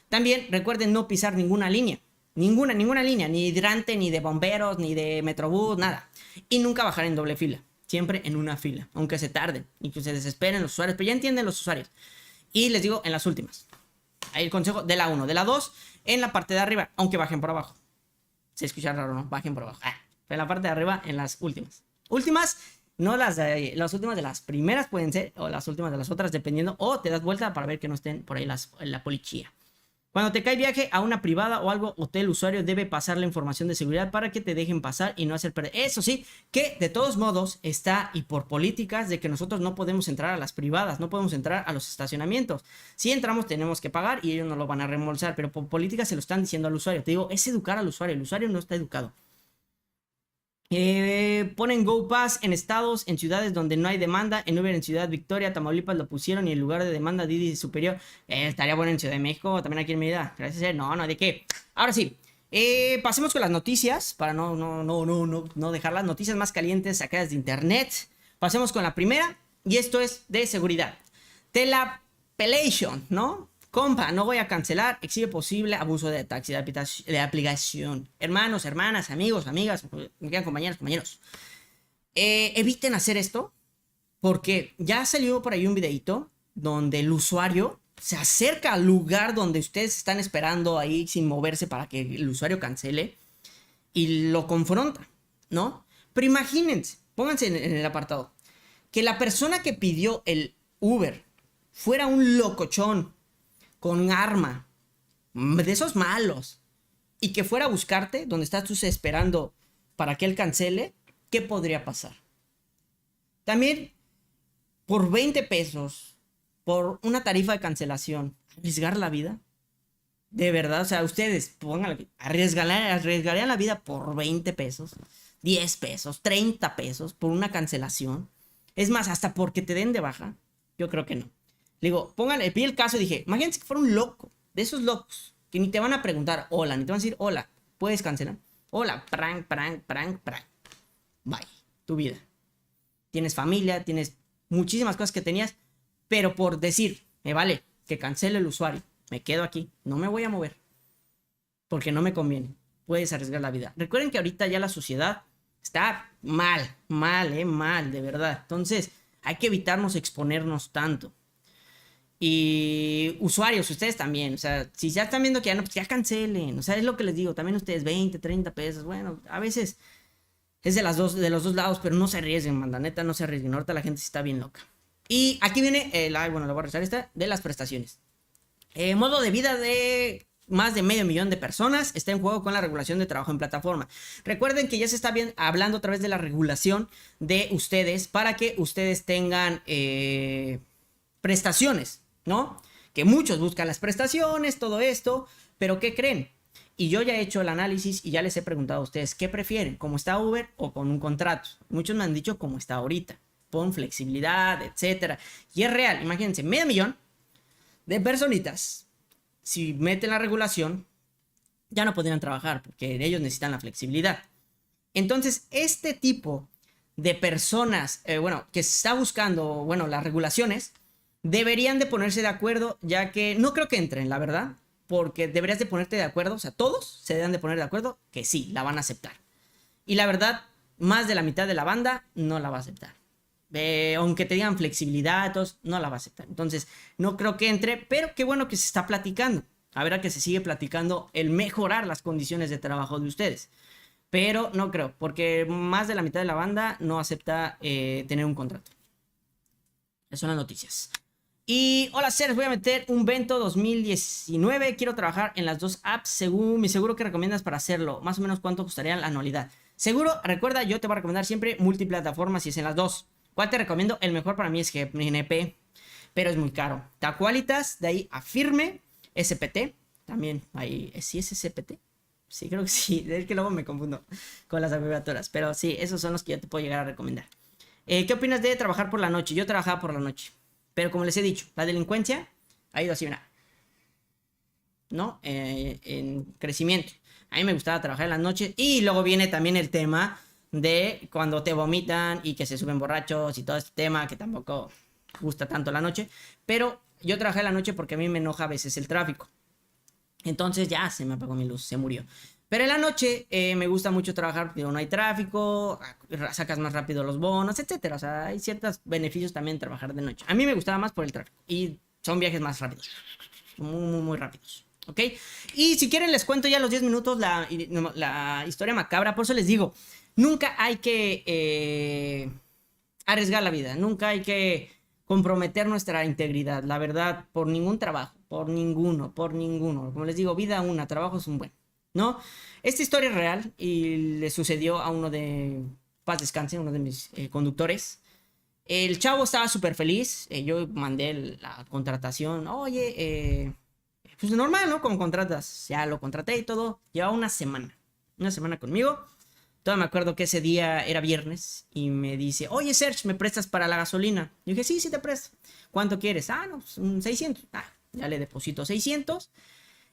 A: También recuerden no pisar ninguna línea. Ninguna línea, ni hidrante, ni de bomberos, ni de Metrobús, nada. Y nunca bajar en doble fila. Siempre en una fila, aunque se tarden y que se desesperen los usuarios. Pero ya entienden los usuarios. Y les digo, en las últimas. Ahí el consejo de la 1. De la 2, en la parte de arriba, aunque bajen por abajo. Se escucha raro, ¿no? Bajen por abajo. Pero en la parte de arriba, en las últimas. Últimas, no las últimas de las primeras pueden ser, o las últimas de las otras, dependiendo. O te das vuelta para ver que no estén por ahí la policía. Cuando te cae viaje a una privada o algo, hotel, usuario debe pasar la información de seguridad para que te dejen pasar y no hacer perder. Eso sí, que de todos modos está y por políticas de que nosotros no podemos entrar a las privadas, no podemos entrar a los estacionamientos. Si entramos tenemos que pagar y ellos no lo van a reembolsar, pero por políticas se lo están diciendo al usuario. Te digo, es educar al usuario, el usuario no está educado. Ponen Go Pass en estados, en ciudades donde no hay demanda. En Uber en Ciudad Victoria, Tamaulipas lo pusieron y en lugar de demanda Didi superior. Estaría bueno en Ciudad de México, también aquí en Mérida. Gracias. No, ¿de qué? Ahora sí, pasemos con las noticias para no dejar las noticias más calientes sacadas de internet. Pasemos con la primera y esto es de seguridad. Telapelation, ¿no? Compa, no voy a cancelar, exhibe posible abuso de taxi de aplicación. Hermanos, hermanas, amigos, amigas, compañeros. Eviten hacer esto porque ya salió por ahí un videito donde el usuario se acerca al lugar donde ustedes están esperando ahí sin moverse para que el usuario cancele y lo confronta, ¿no? Pero imagínense, pónganse en el apartado, que la persona que pidió el Uber fuera un locochón con arma, de esos malos, y que fuera a buscarte donde estás tú esperando para que él cancele, ¿qué podría pasar? También, por 20 pesos, por una tarifa de cancelación, ¿arriesgar la vida? De verdad, o sea, ustedes, pónganlo, arriesgarían la vida por 20 pesos, 10 pesos, 30 pesos, por una cancelación. Es más, hasta porque te den de baja, yo creo que no. Le digo, pide el caso y dije, imagínense que fuera un loco, de esos locos, que ni te van a preguntar hola, ni te van a decir hola, ¿puedes cancelar? Hola, prank. Bye, tu vida. Tienes familia, tienes muchísimas cosas que tenías, pero por decir, me vale que cancele el usuario, me quedo aquí, no me voy a mover, porque no me conviene, puedes arriesgar la vida. Recuerden que ahorita ya la sociedad está mal, de verdad. Entonces, hay que evitarnos exponernos tanto. Y usuarios, ustedes también, o sea, si ya están viendo que ya no, pues ya cancelen, o sea, es lo que les digo, también ustedes 20, 30 pesos, bueno, a veces es de los dos lados, pero no se arriesguen, manda, neta, no se arriesguen, ahorita la gente está bien loca. Y aquí viene, bueno, le voy a rezar esta, de las prestaciones. Modo de vida de más de 500,000 de personas está en juego con la regulación de trabajo en plataforma. Recuerden que ya se está hablando a través de la regulación de ustedes para que ustedes tengan prestaciones, ¿no? Que muchos buscan las prestaciones, todo esto, pero ¿qué creen? Y yo ya he hecho el análisis y ya les he preguntado a ustedes, ¿qué prefieren? ¿Cómo está Uber o con un contrato? Muchos me han dicho cómo está ahorita, con flexibilidad, etcétera. Y es real, imagínense, 500,000 de personitas, si meten la regulación, ya no podrían trabajar porque ellos necesitan la flexibilidad. Entonces, este tipo de personas, que se está buscando, las regulaciones, deberían de ponerse de acuerdo, ya que no creo que entren, la verdad, porque deberías de ponerte de acuerdo, o sea, todos se deben de poner de acuerdo que sí, la van a aceptar. Y la verdad, más de la mitad de la banda no la va a aceptar. Aunque te digan flexibilidad, no la va a aceptar. Entonces, no creo que entre, pero qué bueno que se está platicando. A ver, a que se sigue platicando el mejorar las condiciones de trabajo de ustedes. Pero no creo, porque más de la mitad de la banda no acepta tener un contrato. Esas son las noticias. Y hola seres, voy a meter un Vento 2019. Quiero trabajar en las dos apps según mi seguro que recomiendas para hacerlo. Más o menos cuánto costaría la anualidad. Seguro, recuerda, yo te voy a recomendar siempre multiplataformas si es en las dos. ¿Cuál te recomiendo? El mejor para mí es GNP, pero es muy caro. Taqualitas, de ahí a Firme, SPT, también ahí, ¿sí es SPT? Sí, creo que sí, es que luego me confundo con las abreviaturas, pero sí, esos son los que yo te puedo llegar a recomendar. ¿Qué opinas de trabajar por la noche? Yo trabajaba por la noche, pero como les he dicho, la delincuencia ha ido así, mira, ¿no? En crecimiento. A mí me gustaba trabajar en las noches y luego viene también el tema de cuando te vomitan y que se suben borrachos y todo este tema que tampoco gusta tanto la noche, pero yo trabajé en la noche porque a mí me enoja a veces el tráfico. Entonces ya se me apagó mi luz, se murió. Pero en la noche me gusta mucho trabajar porque no hay tráfico, sacas más rápido los bonos, etcétera. O sea, hay ciertos beneficios también de trabajar de noche. A mí me gustaba más por el tráfico y son viajes más rápidos, muy rápidos. ¿Ok? Y si quieren les cuento ya los 10 minutos la historia macabra. Por eso les digo, nunca hay que arriesgar la vida. Nunca hay que comprometer nuestra integridad. La verdad, por ningún trabajo. Por ninguno. Como les digo, vida una, trabajo es un buen. ¿No? Esta historia es real y le sucedió a uno de... Paz descanse, uno de mis conductores. El chavo estaba súper feliz. Yo mandé la contratación. Oye, pues normal, ¿no? Como contratas. Ya lo contraté y todo. Llevaba una semana. Una semana conmigo. Todavía me acuerdo que ese día era viernes. Y me dice, oye, Serge, ¿me prestas para la gasolina? Yo dije, sí, sí te presto. ¿Cuánto quieres? Ah, no, pues, 600. Ya le deposito 600.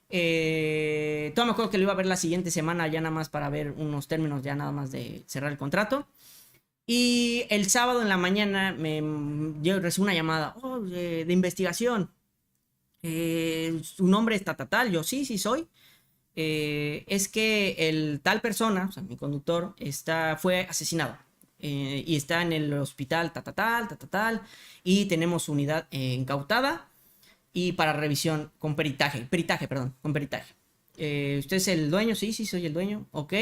A: Todavía me acuerdo que lo iba a ver la siguiente semana. Ya nada más para ver unos términos. Ya nada más de cerrar el contrato. Y el sábado en la mañana yo recibí una llamada de investigación. Su nombre es tal. Yo, sí soy. Es que el tal persona, o sea, mi conductor, fue asesinado. Y está en el hospital tal. Y tenemos su unidad incautada. Y para revisión con peritaje. Con peritaje. ¿Usted es el dueño? Sí, soy el dueño. Ok.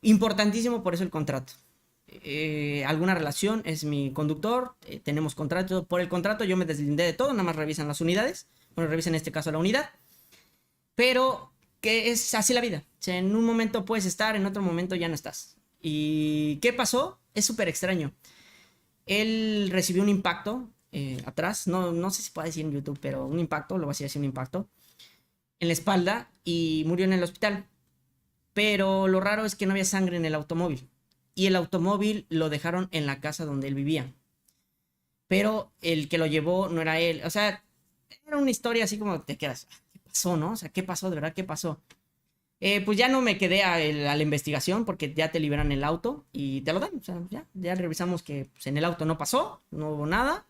A: Importantísimo por eso el contrato. Alguna relación, es mi conductor, tenemos contrato, por el contrato yo me deslindé de todo, nada más revisan las unidades, bueno, revisan en este caso la unidad, pero que es así la vida, o sea, en un momento puedes estar, en otro momento ya no estás. ¿Y qué pasó? Es súper extraño. Él recibió un impacto atrás, no sé si puede decir en YouTube, pero un impacto, lo voy a decir así, un impacto en la espalda y murió en el hospital. Pero lo raro es que no había sangre en el automóvil. Y el automóvil lo dejaron en la casa donde él vivía. Pero el que lo llevó no era él. O sea, era una historia así como te quedas. ¿Qué pasó, no? O sea, ¿qué pasó? De verdad, ¿qué pasó? Pues ya no me quedé a la investigación porque ya te liberan el auto y te lo dan. O sea, ya revisamos que pues, en el auto no pasó, no hubo nada.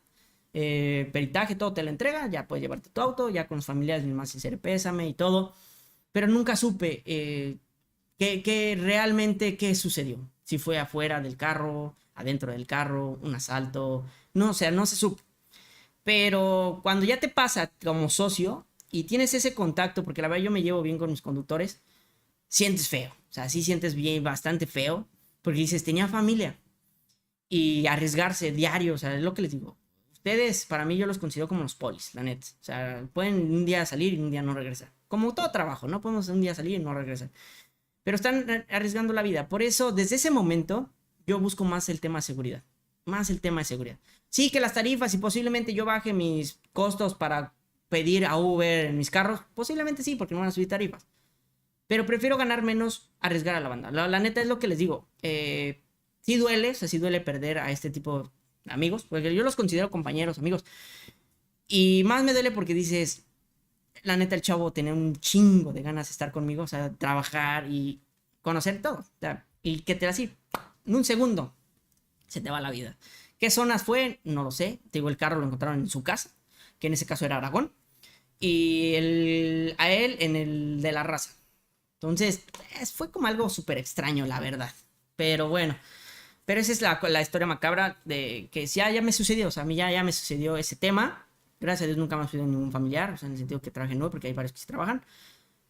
A: Peritaje, todo te lo entrega. Ya puedes llevarte tu auto, ya con los familiares, mi más sincero pésame y todo. Pero nunca supe realmente qué sucedió. Si fue afuera del carro, adentro del carro, un asalto. No, o sea, no se supo. Pero cuando ya te pasa como socio y tienes ese contacto, porque la verdad yo me llevo bien con mis conductores, sientes feo. O sea, sí sientes bien, bastante feo. Porque dices, tenía familia. Y arriesgarse diario, o sea, es lo que les digo. Ustedes, para mí, yo los considero como los polis, la neta. O sea, pueden un día salir y un día no regresar. Como todo trabajo, ¿no? Podemos un día salir y no regresar. Pero están arriesgando la vida. Por eso, desde ese momento, yo busco más el tema de seguridad. Más el tema de seguridad. Sí, que las tarifas y posiblemente yo baje mis costos para pedir a Uber en mis carros. Posiblemente sí, porque no van a subir tarifas. Pero prefiero ganar menos, arriesgar a la banda. La neta es lo que les digo. Sí duele, o sea, sí duele perder a este tipo de amigos. Porque yo los considero compañeros, amigos. Y más me duele porque dices, la neta, el chavo tenía un chingo de ganas de estar conmigo, o sea, trabajar y conocer todo. O sea, y que te así, en un segundo, se te va la vida. ¿Qué zonas fue? No lo sé. Te digo, el carro lo encontraron en su casa, que en ese caso era Aragón, y a él en el de la raza. Entonces, fue como algo súper extraño, la verdad. Pero bueno, pero esa es la historia macabra de que ya me sucedió, o sea, a mí ya me sucedió ese tema. Gracias a Dios nunca me ha sucedido ningún familiar, o sea, en el sentido que trabajen nuevo, porque hay varios que sí trabajan.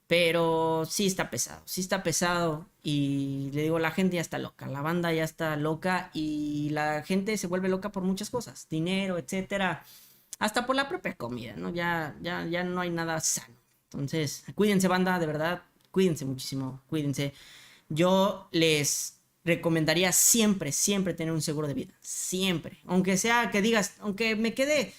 A: Pero sí está pesado. Y le digo, la gente ya está loca, la banda ya está loca y la gente se vuelve loca por muchas cosas, dinero, etcétera. Hasta por la propia comida, ¿no? Ya no hay nada sano. Entonces, cuídense, banda, de verdad, cuídense muchísimo, cuídense. Yo les recomendaría siempre, siempre tener un seguro de vida. Siempre. Aunque sea que digas, aunque me quede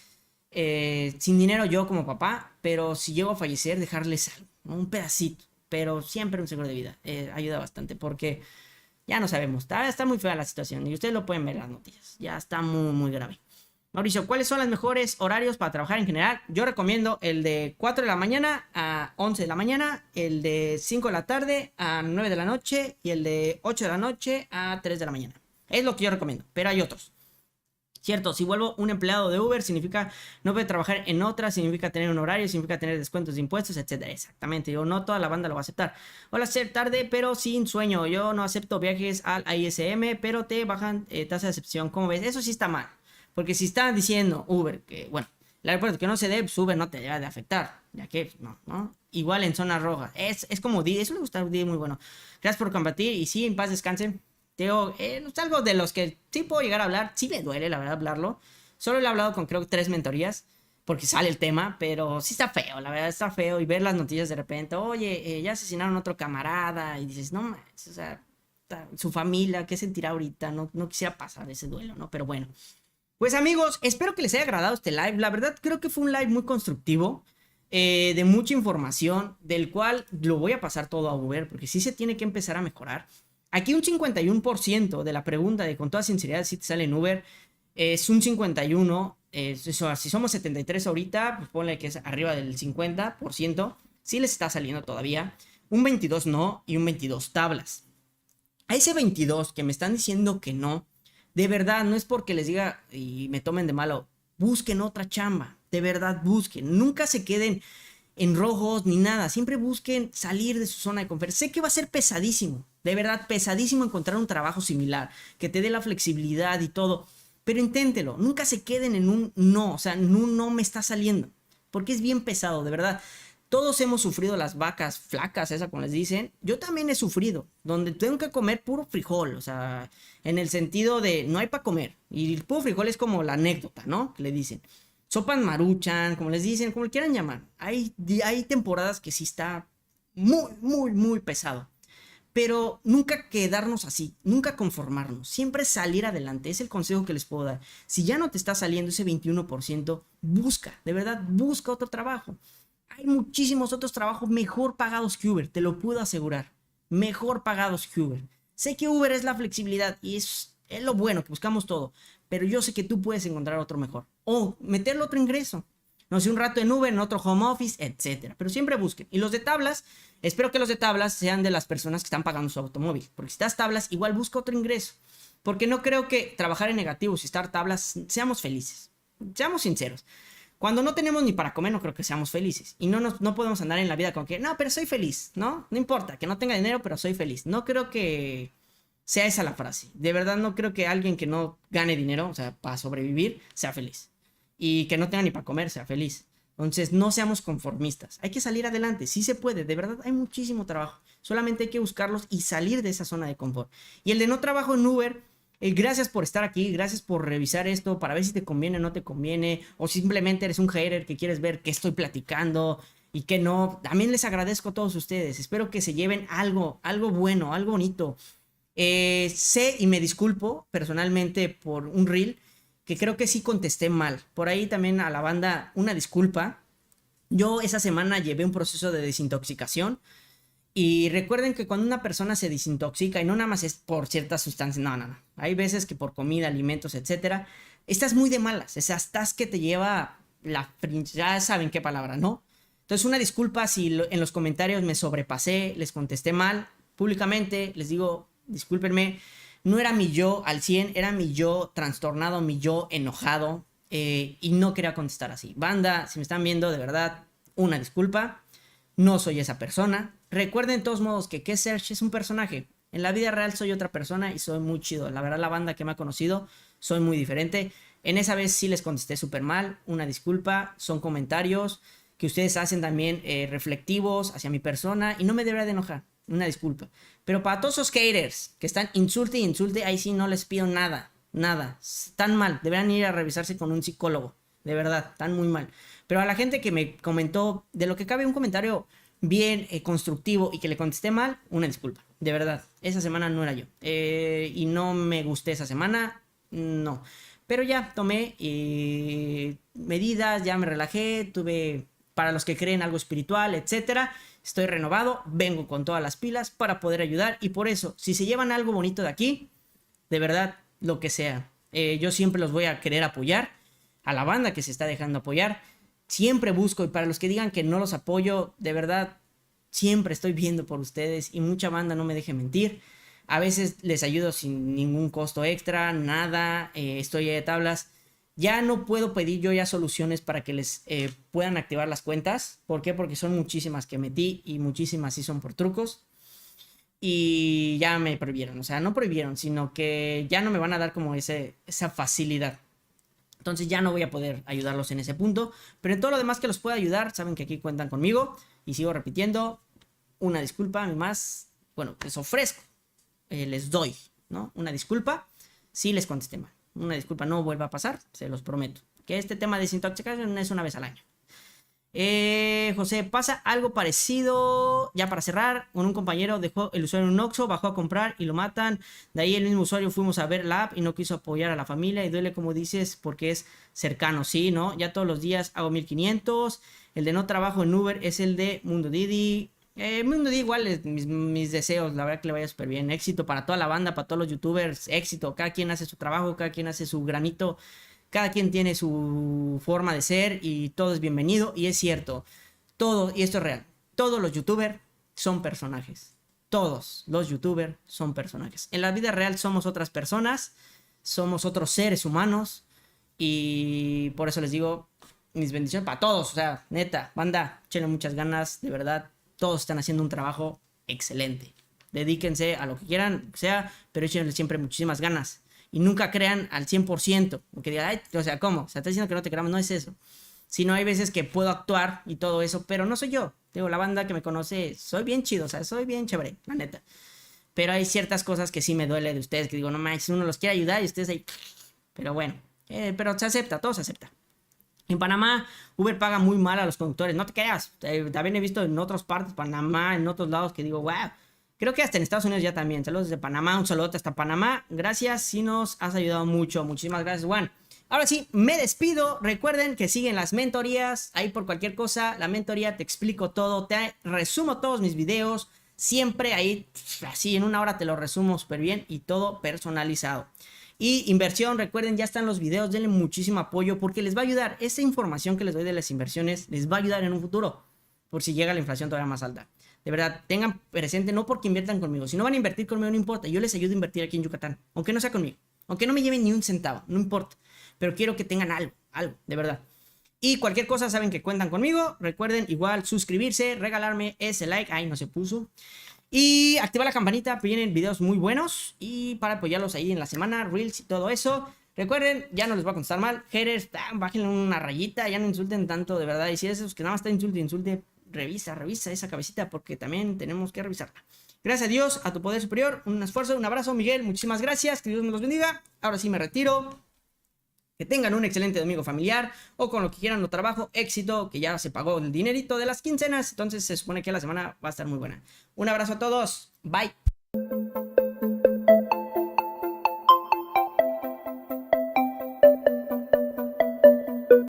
A: sin dinero yo como papá, pero si llego a fallecer, dejarles algo, ¿no? Un pedacito. Pero siempre un seguro de vida ayuda bastante porque ya no sabemos. Está muy fea la situación y ustedes lo pueden ver en las noticias. Ya está muy, muy grave. Mauricio, ¿cuáles son los mejores horarios para trabajar en general? Yo recomiendo el de 4 de la mañana a 11 de la mañana, el de 5 de la tarde a 9 de la noche y el de 8 de la noche a 3 de la mañana. Es lo que yo recomiendo, pero hay otros. Cierto, si vuelvo un empleado de Uber, significa no poder trabajar en otra, significa tener un horario, significa tener descuentos de impuestos, etcétera. Exactamente, yo no toda la banda lo va a aceptar. Hola, ser tarde, pero sin sueño. Yo no acepto viajes al ISM, pero te bajan tasa de excepción. ¿Cómo ves? Eso sí está mal. Porque si está diciendo Uber que, bueno, el aeropuerto que no se dé, pues Uber no te debe de afectar. Ya que, no. Igual en zonas rojas. Es como Didi, eso le gusta a Didi, muy bueno. Gracias por compartir y sí, en paz descansen. Teo, es algo de los que sí puedo llegar a hablar. Sí me duele, la verdad, hablarlo. Solo lo he hablado con, creo, 3 mentorías. Porque sale el tema, pero sí está feo, la verdad está feo. Y ver las noticias de repente, oye, ya asesinaron a otro camarada. Y dices, no manches, o sea, su familia, ¿qué sentirá ahorita? No quisiera pasar ese duelo, ¿no? Pero bueno. Pues amigos, espero que les haya agradado este live. La verdad creo que fue un live muy constructivo, de mucha información, del cual lo voy a pasar todo a Uber, porque sí se tiene que empezar a mejorar. Aquí un 51% de la pregunta de con toda sinceridad si te sale en Uber, es un 51%, si somos 73 ahorita, pues ponle que es arriba del 50%, sí les está saliendo todavía, un 22 no y un 22 tablas. A ese 22 que me están diciendo que no, de verdad, no es porque les diga y me tomen de malo, busquen otra chamba, de verdad busquen, nunca se queden en rojos ni nada, siempre busquen salir de su zona de confort. Sé que va a ser pesadísimo, de verdad pesadísimo encontrar un trabajo similar, que te dé la flexibilidad y todo, pero inténtelo, nunca se queden en un no, o sea, en un no me está saliendo, porque es bien pesado, de verdad. Todos hemos sufrido las vacas flacas, esa como les dicen. Yo también he sufrido, donde tengo que comer puro frijol, o sea, en el sentido de no hay para comer. Y el puro frijol es como la anécdota, ¿no? Que le dicen. Sopas maruchan, como les dicen, como le quieran llamar. Hay temporadas que sí está muy, muy, muy pesado. Pero nunca quedarnos así, nunca conformarnos, siempre salir adelante, es el consejo que les puedo dar. Si ya no te está saliendo ese 21%, busca, de verdad, busca otro trabajo. Hay muchísimos otros trabajos mejor pagados que Uber, te lo puedo asegurar. Mejor pagados que Uber. Sé que Uber es la flexibilidad y es lo bueno, que buscamos todo. Pero yo sé que tú puedes encontrar otro mejor. O meterle otro ingreso. No sé, un rato en Uber, en otro home office, etc. Pero siempre busquen. Y los de tablas, espero que los de tablas sean de las personas que están pagando su automóvil. Porque si estás tablas, igual busca otro ingreso. Porque no creo que trabajar en negativos y estar tablas seamos felices. Seamos sinceros. Cuando no tenemos ni para comer, no creo que seamos felices. Y no podemos andar en la vida con que, no, pero soy feliz, ¿no? No importa, que no tenga dinero, pero soy feliz. No creo que sea esa la frase. De verdad no creo que alguien que no gane dinero, o sea, para sobrevivir, sea feliz. Y que no tenga ni para comer, sea feliz. Entonces, no seamos conformistas. Hay que salir adelante. Sí se puede. De verdad, hay muchísimo trabajo. Solamente hay que buscarlos y salir de esa zona de confort. Y el de no trabajo en Uber, gracias por estar aquí, gracias por revisar esto para ver si te conviene o no te conviene, o simplemente eres un hater que quieres ver qué estoy platicando y qué no. También les agradezco a todos ustedes, espero que se lleven algo bueno, algo bonito. Sé y me disculpo personalmente por un reel que creo que sí contesté mal. Por ahí también a la banda una disculpa. Yo esa semana llevé un proceso de desintoxicación. Y recuerden que cuando una persona se desintoxica y no nada más es por ciertas sustancias, no. Hay veces que por comida, alimentos, etcétera, estás muy de malas. Estás que te lleva ya saben qué palabra, ¿no? Entonces una disculpa si en los comentarios me sobrepasé, les contesté mal públicamente, les digo, discúlpenme, no era mi yo al 100, era mi yo trastornado, mi yo enojado, y no quería contestar así. Banda, si me están viendo, de verdad, una disculpa. No soy esa persona. Recuerden de todos modos que Serge es un personaje. En la vida real soy otra persona y soy muy chido. La verdad, la banda que me ha conocido, soy muy diferente. En esa vez sí les contesté súper mal. Una disculpa. Son comentarios que ustedes hacen también reflectivos hacia mi persona y no me debería de enojar. Una disculpa. Pero para todos esos haters que están insulte, ahí sí no les pido nada. Nada. Están mal. Deberían ir a revisarse con un psicólogo. De verdad, están muy mal. Pero a la gente que me comentó, de lo que cabe un comentario bien constructivo y que le contesté mal, una disculpa. De verdad, esa semana no era yo. Y no me gusté esa semana, no. Pero ya tomé medidas, ya me relajé, tuve, para los que creen, algo espiritual, etcétera. Estoy renovado, vengo con todas las pilas para poder ayudar. Y por eso, si se llevan algo bonito de aquí, de verdad, lo que sea, yo siempre los voy a querer apoyar. A la banda que se está dejando apoyar, siempre busco. Y para los que digan que no los apoyo, de verdad, siempre estoy viendo por ustedes. Y mucha banda, no me deje mentir, a veces les ayudo sin ningún costo extra, nada, estoy de tablas. Ya no puedo pedir yo ya soluciones para que les puedan activar las cuentas. ¿Por qué? Porque son muchísimas que metí y muchísimas sí son por trucos. Y ya me prohibieron, o sea, no prohibieron, sino que ya no me van a dar como esa facilidad. Entonces ya no voy a poder ayudarlos en ese punto. Pero en todo lo demás que los pueda ayudar, saben que aquí cuentan conmigo. Y sigo repitiendo, una disculpa más. Bueno, les ofrezco, les doy, ¿no? Una disculpa si les contesté mal. Una disculpa, no vuelva a pasar, se los prometo. Que este tema de desintoxicación es una vez al año. José, pasa algo parecido, ya para cerrar, con un compañero dejó el usuario en un Oxxo, bajó a comprar y lo matan. De ahí el mismo usuario fuimos a ver la app y no quiso apoyar a la familia. Y duele, como dices, porque es cercano, sí, ¿no? Ya todos los días hago 1500. El de no trabajo en Uber es el de Mundo Didi. Mundo Didi igual, mis deseos, la verdad que le vaya súper bien. Éxito para toda la banda, para todos los youtubers, éxito. Cada quien hace su trabajo, cada quien hace su granito. Cada quien tiene su forma de ser y todo es bienvenido. Y es cierto, todo, y esto es real, todos los youtubers son personajes. Todos los youtubers son personajes. En la vida real somos otras personas, somos otros seres humanos. Y por eso les digo, mis bendiciones para todos. O sea, neta, banda, échenle muchas ganas, de verdad. Todos están haciendo un trabajo excelente. Dedíquense a lo que quieran, sea, pero échenle siempre muchísimas ganas. Y nunca crean al 100%. Porque digan, ay, o sea, ¿cómo? O sea, estás diciendo que no te creamos. No es eso. Sino hay veces que puedo actuar y todo eso, pero no soy yo. Digo, la banda que me conoce, soy bien chido, o sea, soy bien chévere, la neta. Pero hay ciertas cosas que sí me duele de ustedes, que digo, no manches, uno los quiere ayudar y ustedes ahí. Pero bueno, pero se acepta, todo se acepta. En Panamá, Uber paga muy mal a los conductores. No te creas. También he visto en otras partes, Panamá, en otros lados, que digo, wow. Creo que hasta en Estados Unidos ya también. Saludos desde Panamá, un saludote hasta Panamá. Gracias, sí nos has ayudado mucho. Muchísimas gracias, Juan. Ahora sí, me despido. Recuerden que siguen las mentorías. Ahí por cualquier cosa, la mentoría, te explico todo. Te resumo todos mis videos. Siempre ahí, así en una hora te lo resumo súper bien y todo personalizado. Y inversión, recuerden, ya están los videos. Denle muchísimo apoyo porque les va a ayudar. Esa información que les doy de las inversiones les va a ayudar en un futuro. Por si llega la inflación todavía más alta. De verdad, tengan presente, no porque inviertan conmigo. Si no van a invertir conmigo, no importa. Yo les ayudo a invertir aquí en Yucatán. Aunque no sea conmigo. Aunque no me lleven ni un centavo. No importa. Pero quiero que tengan algo, de verdad. Y cualquier cosa saben que cuentan conmigo. Recuerden igual suscribirse, regalarme ese like. Ahí no se puso. Y activar la campanita. Vienen videos muy buenos. Y para apoyarlos ahí en la semana, Reels y todo eso. Recuerden, ya no les voy a contestar mal. Haters, bájenle una rayita. Ya no insulten tanto, de verdad. Y si esos que nada más está insulte. Revisa esa cabecita porque también tenemos que revisarla. Gracias a Dios, a tu poder superior, un esfuerzo, un abrazo, Miguel, muchísimas gracias, que Dios me los bendiga. Ahora sí me retiro. Que tengan un excelente domingo familiar o con lo que quieran, lo trabajo, éxito, que ya se pagó el dinerito de las quincenas, entonces se supone que la semana va a estar muy buena. Un abrazo a todos, bye.